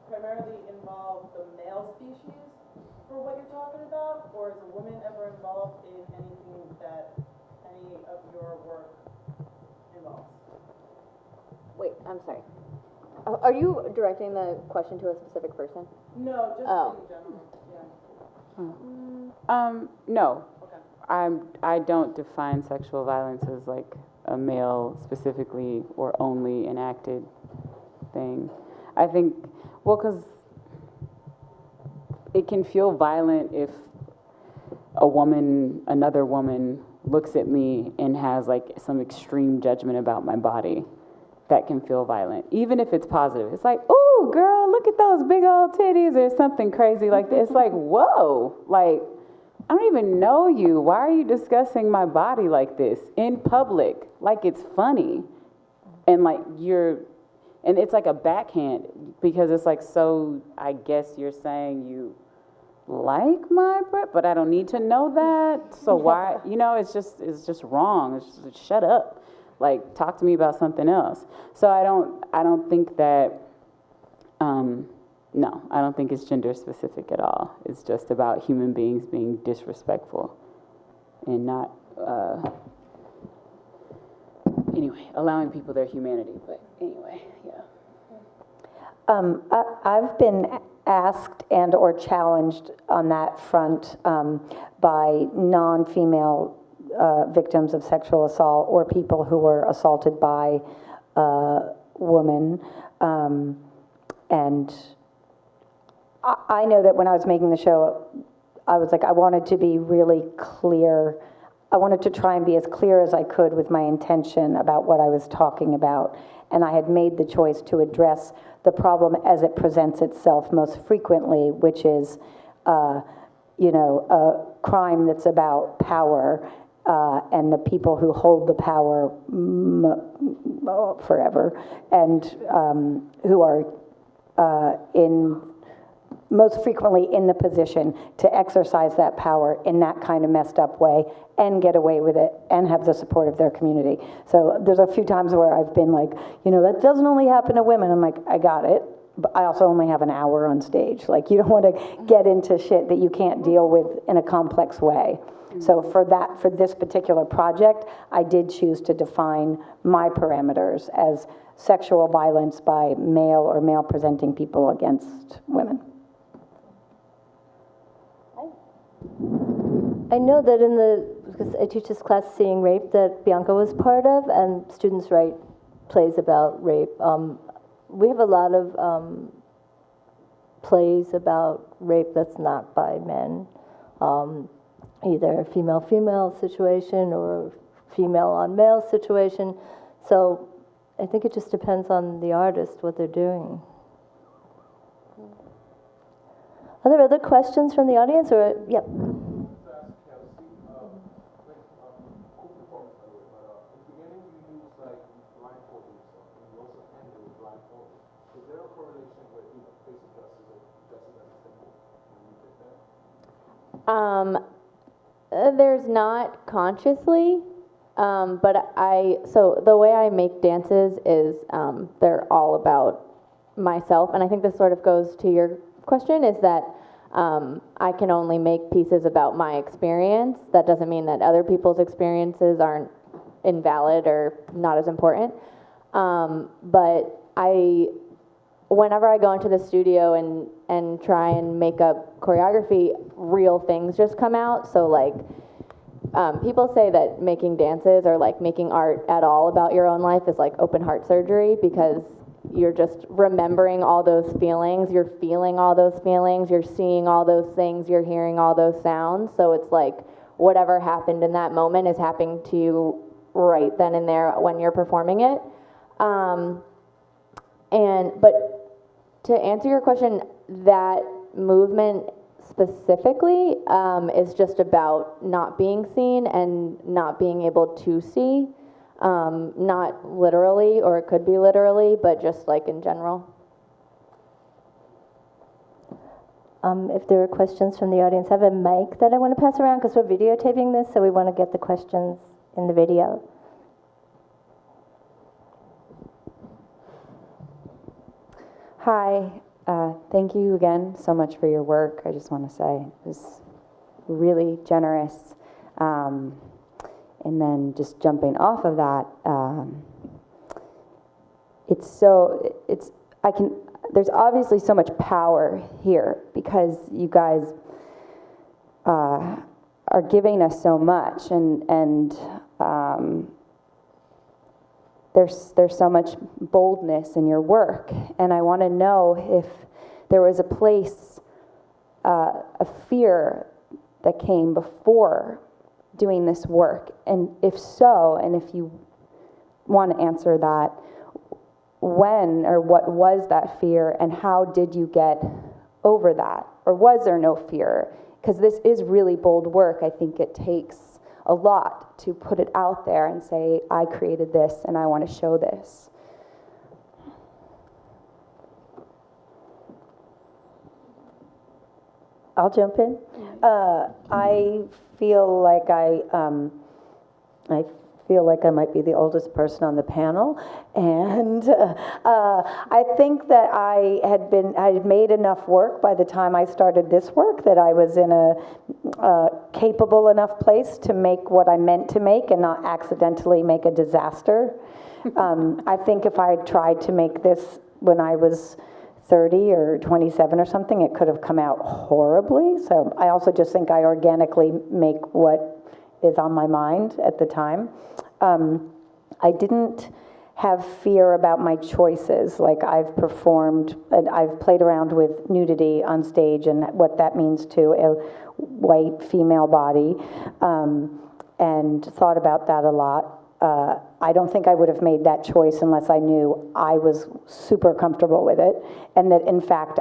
primarily involve the male species for what you're talking about? Or is a woman ever involved in anything that any of your work involves? Wait, I'm sorry. Are you directing the question to a specific person? No, just in general. Yeah. No. I don't define sexual violence as like a male specifically or only enacted thing. I think, because it can feel violent if another woman looks at me and has like some extreme judgment about my body. That can feel violent, even if it's positive. It's like, oh, girl, look at those big old titties or something crazy like that. It's like, whoa, like, I don't even know you. Why are you discussing my body like this in public? Like it's funny. And like and it's like a backhand because it's like, so I guess you're saying you like my breath, but I don't need to know that. So why, it's just wrong. It's just, shut up. Like, talk to me about something else. So I don't think that, no, I don't think it's gender specific at all. It's just about human beings being disrespectful and not, anyway, allowing people their humanity. But anyway, yeah. I've been asked and or challenged on that front by non-female victims of sexual assault or people who were assaulted by women. And I know that when I was making the show, I was like, I wanted to be really clear. I wanted to try and be as clear as I could with my intention about what I was talking about. And I had made the choice to address the problem as it presents itself most frequently, which is, a crime that's about power. And the people who hold the power forever, and who are most frequently in the position to exercise that power in that kind of messed up way and get away with it and have the support of their community. So there's a few times where I've been like, that doesn't only happen to women. I'm like, I got it. But I also only have an hour on stage. Like, you don't want to get into shit that you can't deal with in a complex way. So for this particular project, I did choose to define my parameters as sexual violence by male or male-presenting people against women. I know that because I teach this class, Seeing Rape, that Bianca was part of, and students write plays about rape. We have a lot of plays about rape that's not by men. Either a female-female situation or female-on-male situation. So I think it just depends on the artist, what they're doing. Are there other questions from the audience? Or, yep. There's not consciously, but so the way I make dances is they're all about myself, and I think this sort of goes to your question, is that I can only make pieces about my experience. That doesn't mean that other people's experiences aren't invalid or not as important. But whenever I go into the studio and try and make up choreography, real things just come out. So like, people say that making dances or like making art at all about your own life is like open heart surgery, because you're just remembering all those feelings, you're feeling all those feelings, you're seeing all those things, you're hearing all those sounds. So it's like whatever happened in that moment is happening to you right then and there when you're performing it. But to answer your question, that movement specifically is just about not being seen and not being able to see. Not literally, or it could be literally, but just like in general. If there are questions from the audience, I have a mic that I want to pass around because we're videotaping this, so we want to get the questions in the video. Hi, thank you again so much for your work. I just want to say it was really generous. And then just jumping off of that, there's obviously so much power here because you guys are giving us so much, and there's so much boldness in your work, and I want to know if there was a place, a fear that came before doing this work, and if so, and if you want to answer that, when or what was that fear, and how did you get over that, or was there no fear? Because this is really bold work. I think it takes a lot to put it out there and say, I created this and I want to show this. I'll jump in. I feel like I feel like I might be the oldest person on the panel, and I think that I had made enough work by the time I started this work that I was in a capable enough place to make what I meant to make and not accidentally make a disaster. I think if I had tried to make this when I was 30 or 27 or something, it could have come out horribly. So I also just think I organically make what is on my mind at the time. I didn't have fear about my choices. Like, I've performed and I've played around with nudity on stage and what that means to a white female body, and thought about that a lot. I don't think I would have made that choice unless I knew I was super comfortable with it, and that in fact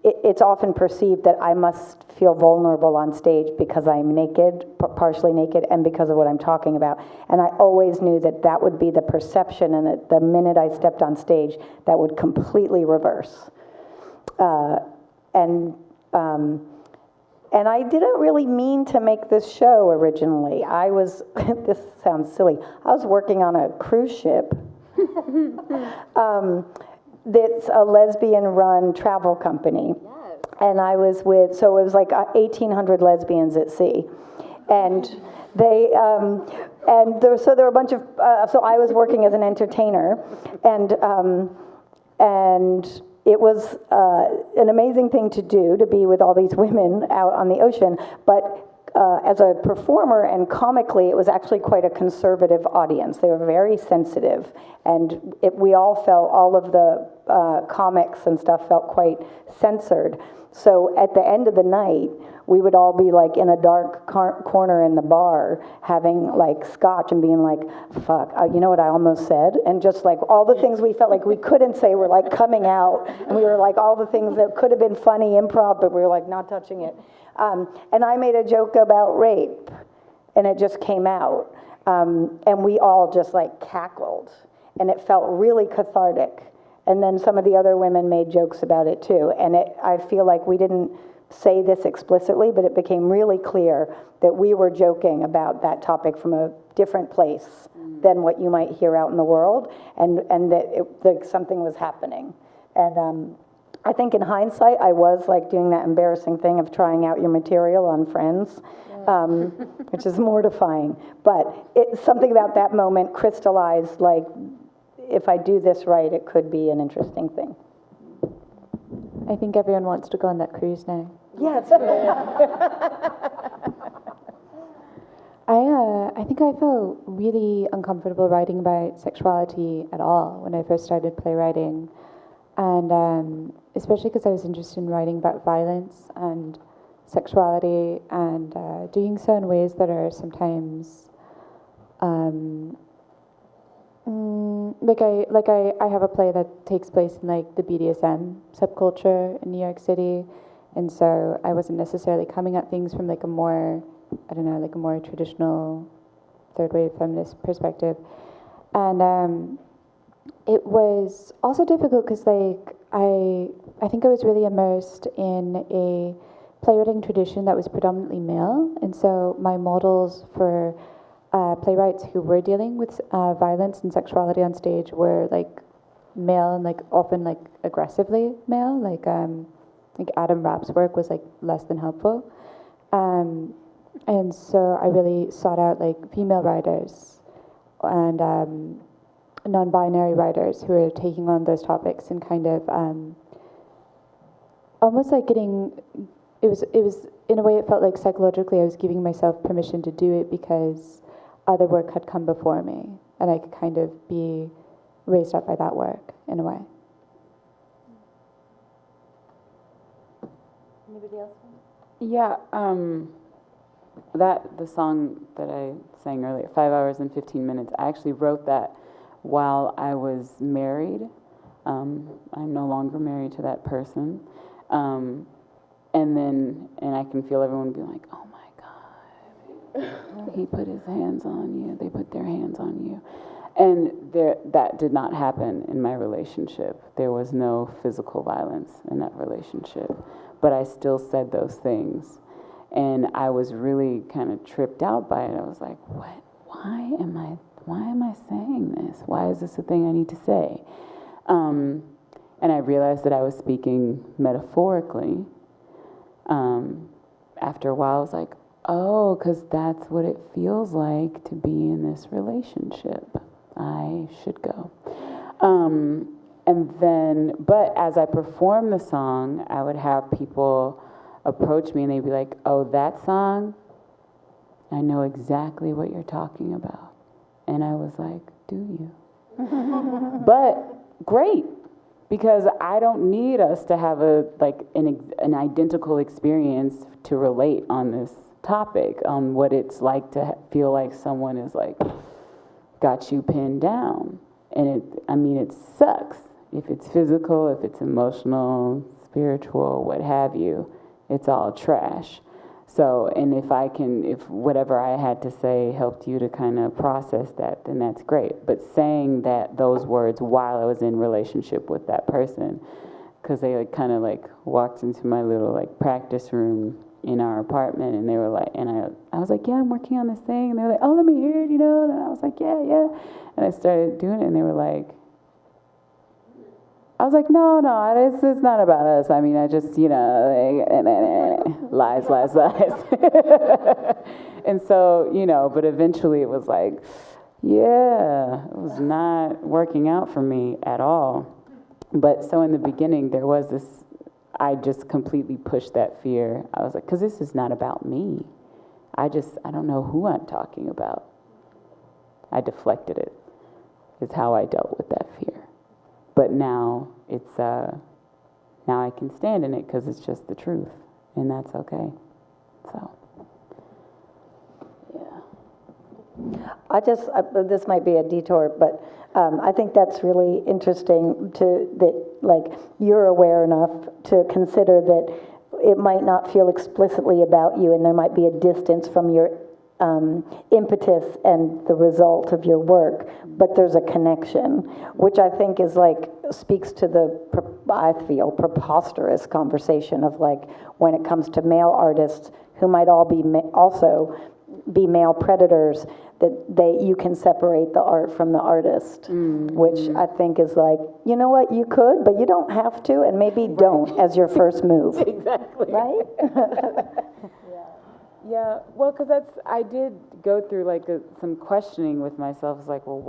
it's often perceived that I must feel vulnerable on stage because I'm naked, partially naked, and because of what I'm talking about. And I always knew that that would be the perception, and that the minute I stepped on stage, that would completely reverse. And I didn't really mean to make this show originally. I was, this sounds silly, I was working on a cruise ship. That's a lesbian-run travel company. Yes. And I was so it was like 1,800 lesbians at sea. And they, so there were a bunch of, so I was working as an entertainer, and it was an amazing thing to do, to be with all these women out on the ocean, but as a performer and comically, it was actually quite a conservative audience. They were very sensitive, and we all felt, all of the comics and stuff felt quite censored. So at the end of the night, we would all be like in a dark corner in the bar having like scotch and being like, fuck, you know what I almost said? And just like all the things we felt like we couldn't say were like coming out, and we were like all the things that could have been funny improv, but we were like not touching it. And I made a joke about rape, and it just came out. And we all just like cackled, and it felt really cathartic. And then some of the other women made jokes about it too. And I feel like we didn't say this explicitly, but it became really clear that we were joking about that topic from a different place than what you might hear out in the world, and that something was happening. And I think in hindsight, I was like doing that embarrassing thing of trying out your material on Friends, which is mortifying. But something about that moment crystallized, like, if I do this right, it could be an interesting thing. I think everyone wants to go on that cruise now. Yeah, it's I think I felt really uncomfortable writing about sexuality at all when I first started playwriting. And especially because I was interested in writing about violence and sexuality, and doing so in ways that are sometimes I have a play that takes place in like the BDSM subculture in New York City, and so I wasn't necessarily coming at things from like a more, I don't know, like a more traditional third wave feminist perspective. And it was also difficult because like I think I was really immersed in a playwriting tradition that was predominantly male, and so my models for playwrights who were dealing with violence and sexuality on stage were like male, and like often like aggressively male. Like Adam Rapp's work was like less than helpful, and so I really sought out like female writers and non-binary writers who are taking on those topics and kind of almost like getting. It was in a way it felt like psychologically I was giving myself permission to do it because other work had come before me, and I could kind of be raised up by that work in a way. Anybody else? Yeah, the song that I sang earlier, 5 hours and 15 minutes, I actually wrote that while I was married. I'm no longer married to that person. And I can feel everyone be like, oh my God, he put his hands on you, they put their hands on you. And that did not happen in my relationship. There was no physical violence in that relationship. But I still said those things. And I was really kind of tripped out by it. I was like, what? Why am I saying this? Why is this a thing I need to say? And I realized that I was speaking metaphorically. After a while, I was like, oh, because that's what it feels like to be in this relationship. I should go. But as I performed the song, I would have people approach me and they'd be like, oh, that song, I know exactly what you're talking about. And I was like, do you? But great. Because I don't need us to have an identical experience to relate on this topic, on what it's like to feel like someone is like, got you pinned down. And it sucks. If it's physical, if it's emotional, spiritual, what have you, it's all trash. So, and if whatever I had to say helped you to kind of process that, then that's great. But saying those words while I was in relationship with that person, because they kind of walked into my little practice room in our apartment, and they were like, and I was like, yeah, I'm working on this thing, and they were like, oh, let me hear it, and I was like, yeah, and I started doing it, and they were like, I was like, no, it's not about us. I mean, I just, lies. And so, but eventually it was like, yeah, it was not working out for me at all. But so in the beginning, there was this, I just completely pushed that fear. I was like, because this is not about me. I don't know who I'm talking about. I deflected it, is how I dealt with that fear. But now now I can stand in it because it's just the truth, and that's okay. So, yeah. This might be a detour, but I think that's really interesting that you're aware enough to consider that it might not feel explicitly about you, and there might be a distance from your impetus and the result of your work, but there's a connection, which I think is speaks to the I feel, preposterous conversation of like, when it comes to male artists who might all be also be male predators, that you can separate the art from the artist, which I think is like, you know what, you could, but you don't have to, and maybe don't as your first move. Exactly. Right? Yeah, well, because I did go through like some questioning with myself. It's like, well,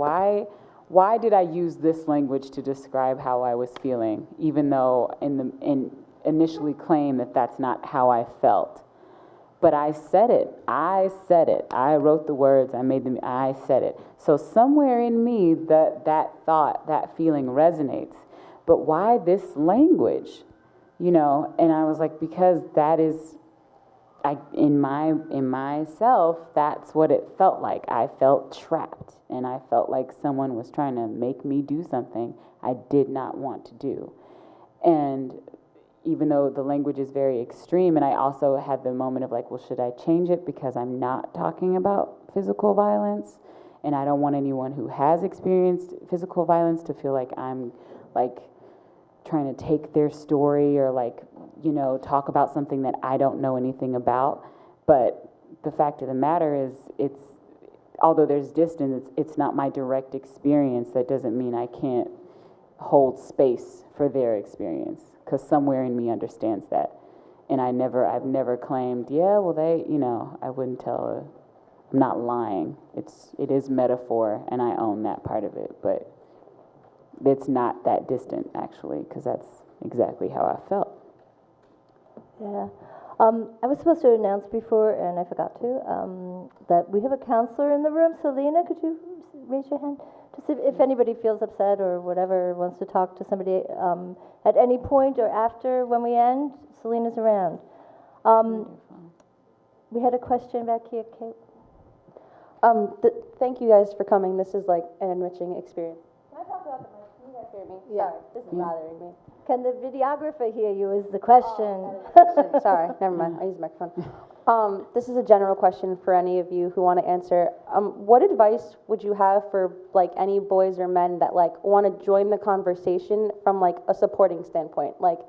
why did I use this language to describe how I was feeling, even though initially claimed that that's not how I felt? But I said it. I wrote the words. I said it. So somewhere in me, that thought, that feeling resonates. But why this language? You know, and I was like, because that is, in myself, that's what it felt like. I felt trapped, and I felt like someone was trying to make me do something I did not want to do. And even though the language is very extreme, and I also had the moment of like, well, should I change it because I'm not talking about physical violence, and I don't want anyone who has experienced physical violence to feel like I'm like trying to take their story or like, you know, talk about something that I don't know anything about. But the fact of the matter is, although there's distance, it's not my direct experience. That doesn't mean I can't hold space for their experience, because somewhere in me understands that. And I've never claimed, yeah, well, I wouldn't tell I'm not lying. It is metaphor, and I own that part of it, but it's not that distant, actually, because that's exactly how I felt. Yeah. I was supposed to announce before, and I forgot to, that we have a counselor in the room. Selena, could you raise your hand? Just if anybody feels upset or whatever, wants to talk to somebody at any point or after when we end, Selena's around. We had a question back here, Kate. Thank you guys for coming. This is like an enriching experience. Can I talk about the mic? Can you guys hear me? Yeah. Sorry, this is bothering me. Can the videographer hear you is the question. Sorry, never mind. I use the microphone. This is a general question for any of you who want to answer. What advice would you have for like any boys or men that like want to join the conversation from like a supporting standpoint? Like,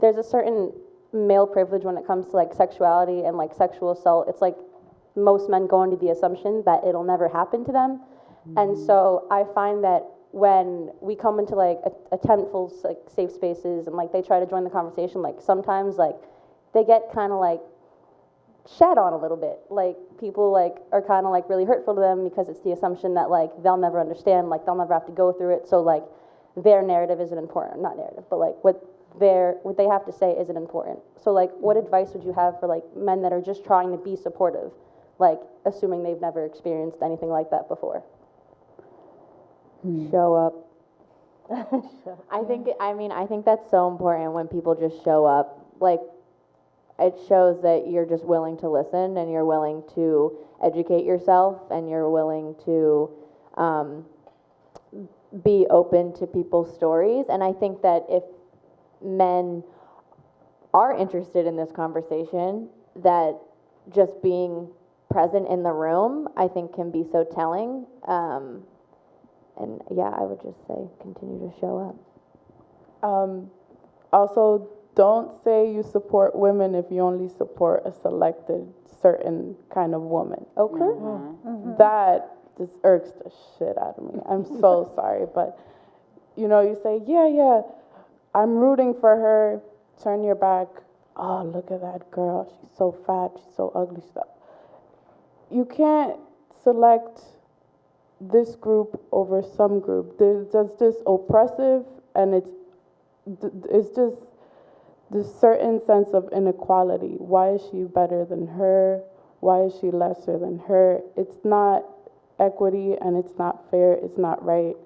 there's a certain male privilege when it comes to like sexuality and like sexual assault. It's like most men go into the assumption that it'll never happen to them. And so I find that when we come into like attemptful like safe spaces and like they try to join the conversation, like sometimes like they get kind of like shat on a little bit. Like people like are kind of like really hurtful to them because it's the assumption that like they'll never understand, like they'll never have to go through it. So like their narrative isn't important, not narrative, but like what they have to say isn't important. So like what advice would you have for like men that are just trying to be supportive, like assuming they've never experienced anything like that before? Show up. I think that's so important when people just show up. Like, it shows that you're just willing to listen, and you're willing to educate yourself, and you're willing to be open to people's stories. And I think that if men are interested in this conversation, that just being present in the room, I think, can be so telling. And yeah, I would just say continue to show up. Also, don't say you support women if you only support a selected certain kind of woman. Okay? That just irks the shit out of me. I'm so sorry, but you know, you say, yeah, I'm rooting for her. Turn your back. Oh, look at that girl. She's so fat. She's so ugly. Stuff. You can't select this group over some group. That's just oppressive, and it's just this certain sense of inequality. Why is she better than her? Why is she lesser than her? It's not equity, and it's not fair. It's not right,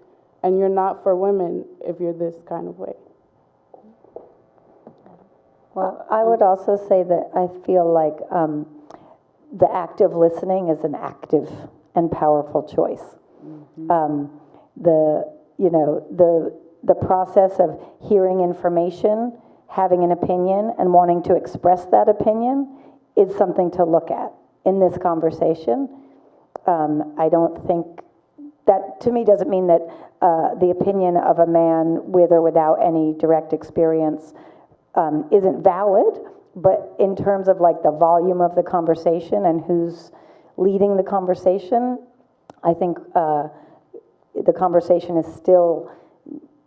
and you're not for women if you're this kind of way. Well, I would also say that I feel like the active listening is an active and powerful choice. The process of hearing information, having an opinion, and wanting to express that opinion is something to look at in this conversation. I don't think that to me doesn't mean that the opinion of a man with or without any direct experience isn't valid, but in terms of like the volume of the conversation and who's leading the conversation, I think the conversation is still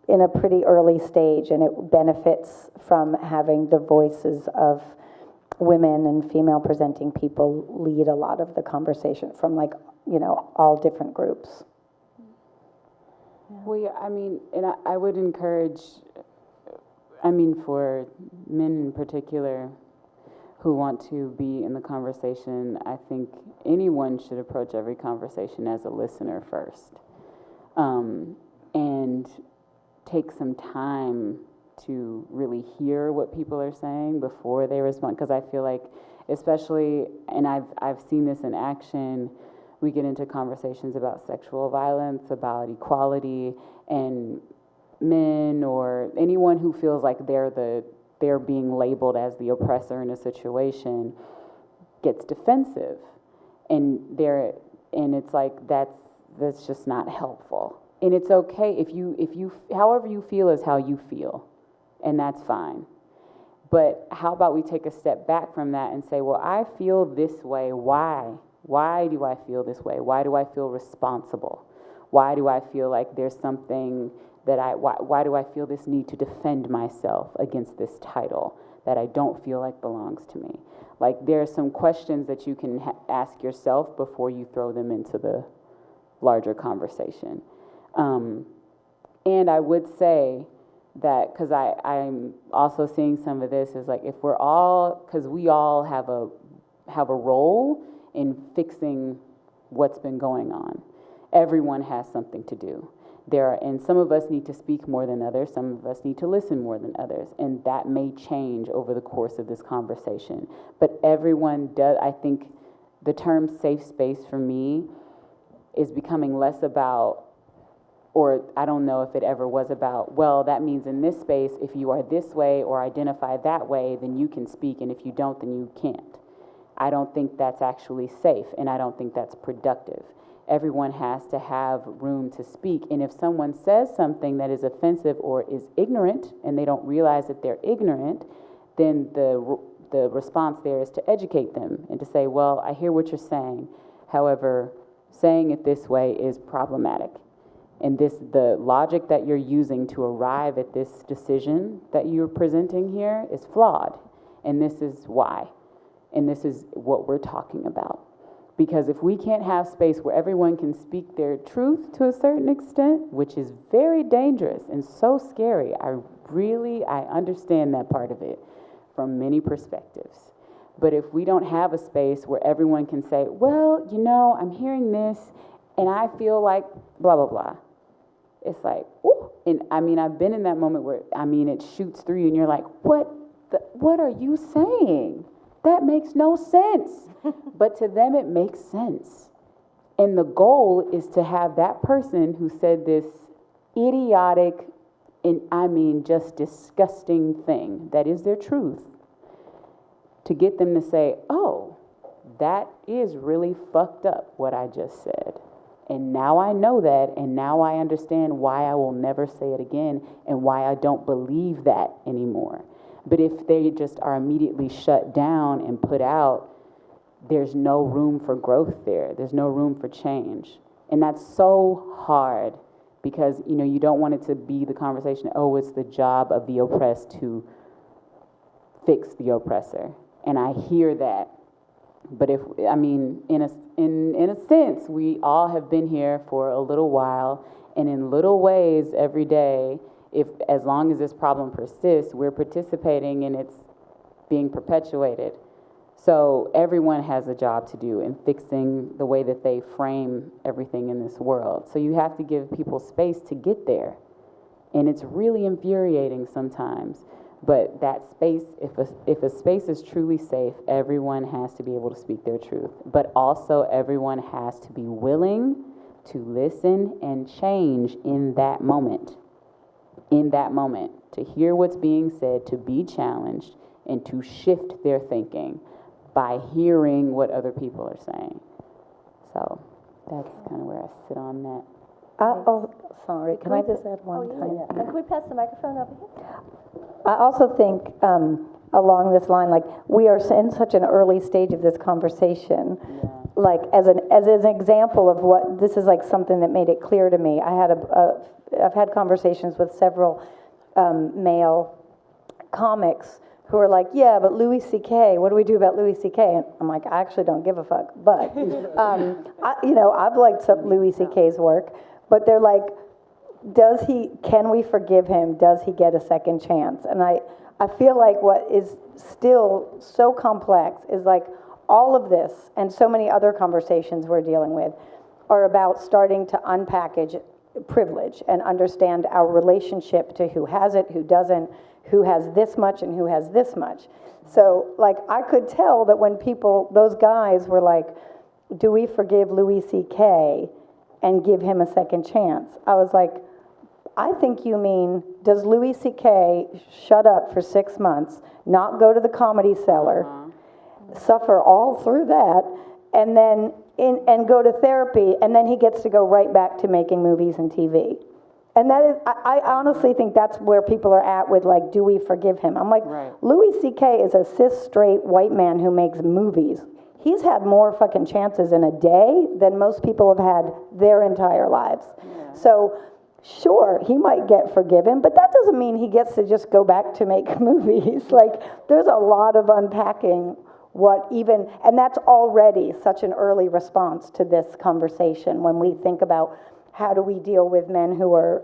in a pretty early stage, and it benefits from having the voices of women and female presenting people lead a lot of the conversation from like, you know, all different groups. Well, yeah, I mean, and I would encourage, I mean, for men in particular who want to be in the conversation, I think anyone should approach every conversation as a listener first. And take some time to really hear what people are saying before they respond. Because I feel like, especially, and I've seen this in action, we get into conversations about sexual violence, about equality, and men or anyone who feels like they're being labeled as the oppressor in a situation gets defensive, and it's like that's just not helpful. And it's okay if you however you feel is how you feel, and that's fine. But how about we take a step back from that and say, well, I feel this way. Why? Why do I feel this way? Why do I feel responsible? Why do I feel like there's something that why do I feel this need to defend myself against this title that I don't feel like belongs to me? Like, there are some questions that you can ask yourself before you throw them into the larger conversation. And I would say that, because I'm also seeing some of this, is like, if we're all, because we all have a role in fixing what's been going on. Everyone has something to do. And some of us need to speak more than others, some of us need to listen more than others, and that may change over the course of this conversation. But everyone does, I think the term safe space for me is becoming less about, or I don't know if it ever was about, well, that means in this space, if you are this way or identify that way, then you can speak, and if you don't, then you can't. I don't think that's actually safe, and I don't think that's productive. Everyone has to have room to speak, and if someone says something that is offensive or is ignorant, and they don't realize that they're ignorant, then the response there is to educate them and to say, well, I hear what you're saying, however, saying it this way is problematic. And the logic that you're using to arrive at this decision that you're presenting here is flawed. And this is why. And this is what we're talking about. Because if we can't have space where everyone can speak their truth to a certain extent, which is very dangerous and so scary, I understand that part of it from many perspectives. But if we don't have a space where everyone can say, well, you know, I'm hearing this and I feel like blah, blah, blah. It's like, ooh. And I mean, I've been in that moment where, I mean, it shoots through you and you're like, what are you saying? That makes no sense. But to them, it makes sense. And the goal is to have that person who said this idiotic, and I mean just disgusting thing that is their truth, to get them to say, oh, that is really fucked up what I just said. And now I know that, and now I understand why I will never say it again and why I don't believe that anymore. But if they just are immediately shut down and put out, there's no room for growth there. There's no room for change. And that's so hard because, you know, you don't want it to be the conversation, oh, it's the job of the oppressed to fix the oppressor. And I hear that. But in a sense, we all have been here for a little while, and in little ways every day, as long as this problem persists, we're participating and it's being perpetuated. So everyone has a job to do in fixing the way that they frame everything in this world. So you have to give people space to get there. And it's really infuriating sometimes. But that space, if a space is truly safe, everyone has to be able to speak their truth. But also everyone has to be willing to listen and change in that moment. In that moment, to hear what's being said, to be challenged, and to shift their thinking by hearing what other people are saying. So that's kind of where I sit on that. Oh, sorry, can I just add one thing? And can we pass the microphone over here? I also think along this line, like we are in such an early stage of this conversation. Like as an example of what this is, like something that made it clear to me. I've had conversations with several male comics who are like, yeah, but Louis C.K., what do we do about Louis C.K.? And I'm like, I actually don't give a fuck. But I've liked some Louis C.K.'s work, but they're like, can we forgive him? Does he get a second chance? And I feel like what is still so complex is like all of this and so many other conversations we're dealing with are about starting to unpackage privilege and understand our relationship to who has it, who doesn't, who has this much and who has this much. So like I could tell that when those guys were like, do we forgive Louis C.K. and give him a second chance? I was like, I think you mean, does Louis C.K. shut up for 6 months, not go to the Comedy Cellar, suffer all through that, and then and go to therapy, and then he gets to go right back to making movies and TV. And that is, I honestly think that's where people are at with like, do we forgive him? I'm like, Louis C.K. is a cis, straight, white man who makes movies. He's had more fucking chances in a day than most people have had their entire lives. Yeah. So, sure, he might get forgiven, but that doesn't mean he gets to just go back to make movies. Like, there's a lot of unpacking and that's already such an early response to this conversation when we think about how do we deal with men who are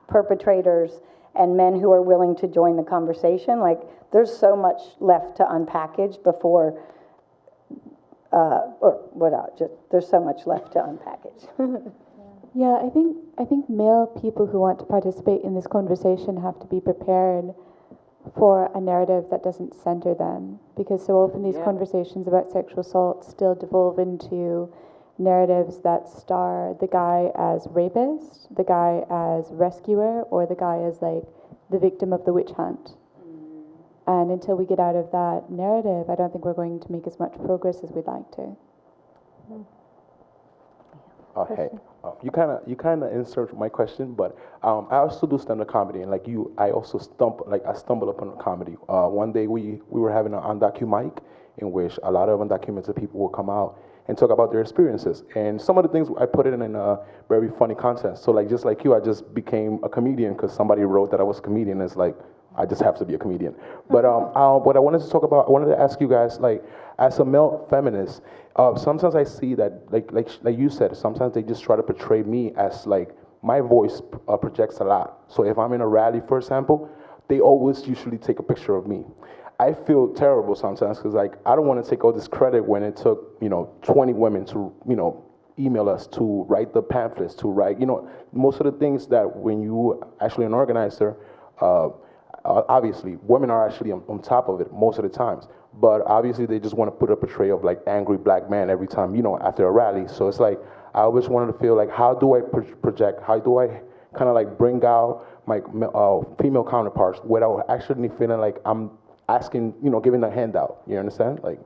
perpetrators and men who are willing to join the conversation. Like, there's so much left to unpackage before, there's so much left to unpackage. Yeah, I think male people who want to participate in this conversation have to be prepared for a narrative that doesn't center them, because so often these conversations about sexual assault still devolve into narratives that star the guy as rapist, the guy as rescuer, or the guy as like the victim of the witch hunt. And until we get out of that narrative, I don't think we're going to make as much progress as we'd like to. Hey, you kind of insert my question, but I also do stand-up comedy, and like you, I also stumbled upon comedy. One day we were having an undocumented mic in which a lot of undocumented people will come out and talk about their experiences, and some of the things I put it in a very funny context. So like just like you, I just became a comedian because somebody wrote that I was a comedian. It's like I just have to be a comedian. But what I wanted to talk about, I wanted to ask you guys, like as a male feminist, sometimes I see that like you said, sometimes they just try to portray me as like my voice projects a lot. So if I'm in a rally, for example, they always usually take a picture of me. I feel terrible sometimes because like I don't want to take all this credit when it took 20 women to email us, to write the pamphlets, to write most of the things that when you actually an organizer, obviously women are actually on top of it most of the times. But obviously they just want to put a portrayal of like angry black man every time after a rally. So it's like I always wanted to feel like how do I project? How do I kind of like bring out my female counterparts without actually feeling like I'm asking, giving a handout. You understand? Like.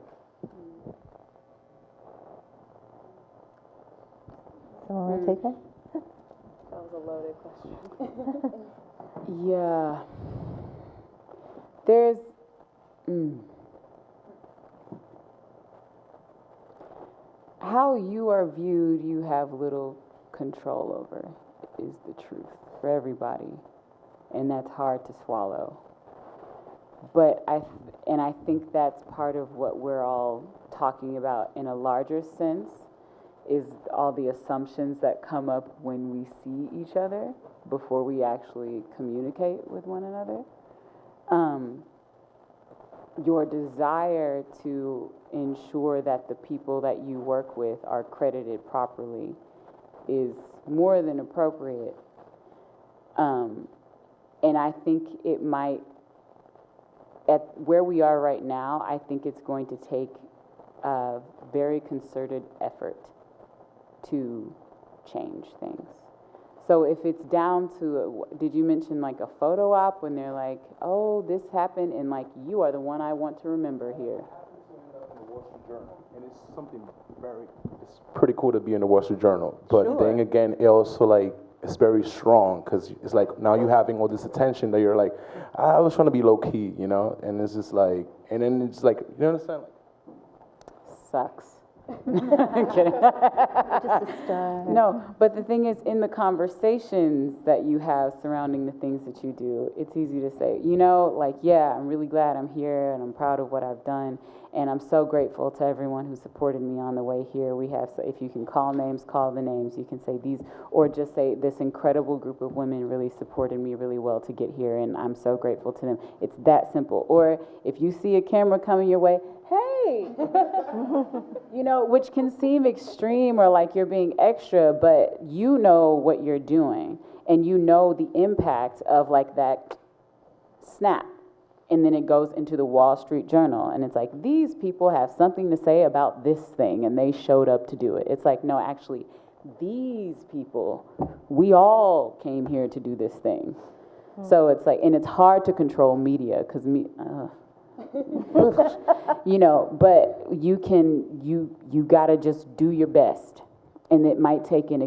Someone want to take that? That was a loaded question. Yeah. There's. How you are viewed, you have little control over, is the truth for everybody. And that's hard to swallow. But I think that's part of what we're all talking about in a larger sense, is all the assumptions that come up when we see each other before we actually communicate with one another. Your desire to ensure that the people that you work with are credited properly is more than appropriate. And I think it might, at where we are right now, I think it's going to take a very concerted effort to change things. So if it's down to, did you mention like a photo op when they're like, oh, this happened, and like you are the one I want to remember here? Journal, and it's something it's pretty cool to be in the Wall Street Journal. But then again, it also like, it's very strong, because it's like now you're having all this attention that you're like, I was trying to be low key, you know, and it's just like, and then it's like, you understand? Sucks. I'm kidding. No, but the thing is, in the conversations that you have surrounding the things that you do, it's easy to say, you know, like, yeah, I'm really glad I'm here and I'm proud of what I've done. And I'm so grateful to everyone who supported me on the way here. We have, so if you can call names, call the names. You can say these, or just say this incredible group of women really supported me really well to get here, and I'm so grateful to them. It's that simple. Or if you see a camera coming your way, hey, you know, which can seem extreme or like you're being extra, but you know what you're doing, and you know the impact of like that snap. And then it goes into the Wall Street Journal, and it's like, these people have something to say about this thing, and they showed up to do it. It's like, no, actually, these people, we all came here to do this thing. So it's like, and it's hard to control media, because you know, but you gotta just do your best, and it might take an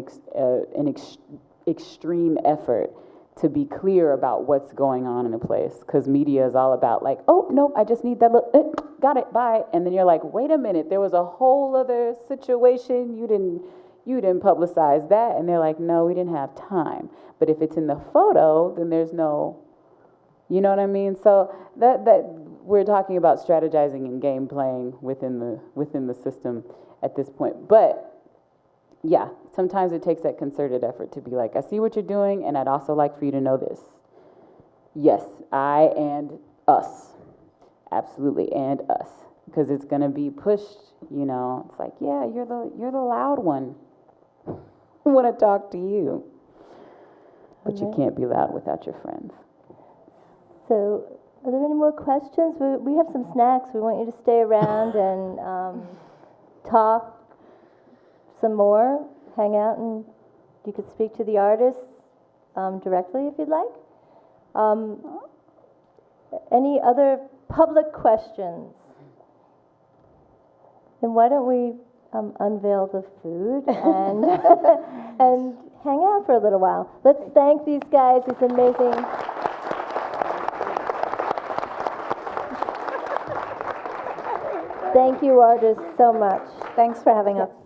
extreme effort to be clear about what's going on in a place, because media is all about like, oh, nope, I just need that little, got it, bye. And then you're like, wait a minute, there was a whole other situation, you didn't publicize that. And they're like, no, we didn't have time. But if it's in the photo, then there's no, you know what I mean? So that we're talking about strategizing and game playing within the system at this point. But yeah, sometimes it takes that concerted effort to be like, I see what you're doing, and I'd also like for you to know this. Yes, I and us. Absolutely, and us. Because it's going to be pushed, you know. It's like, yeah, you're the loud one. I want to talk to you. But you can't be loud without your friends. So, are there any more questions? We have some snacks. We want you to stay around and talk some more, hang out, and you could speak to the artists directly if you'd like. Any other public questions? Then why don't we unveil the food and and hang out for a little while. Let's thank these guys. It's amazing. Thank you, artists, so much. Thanks for having us.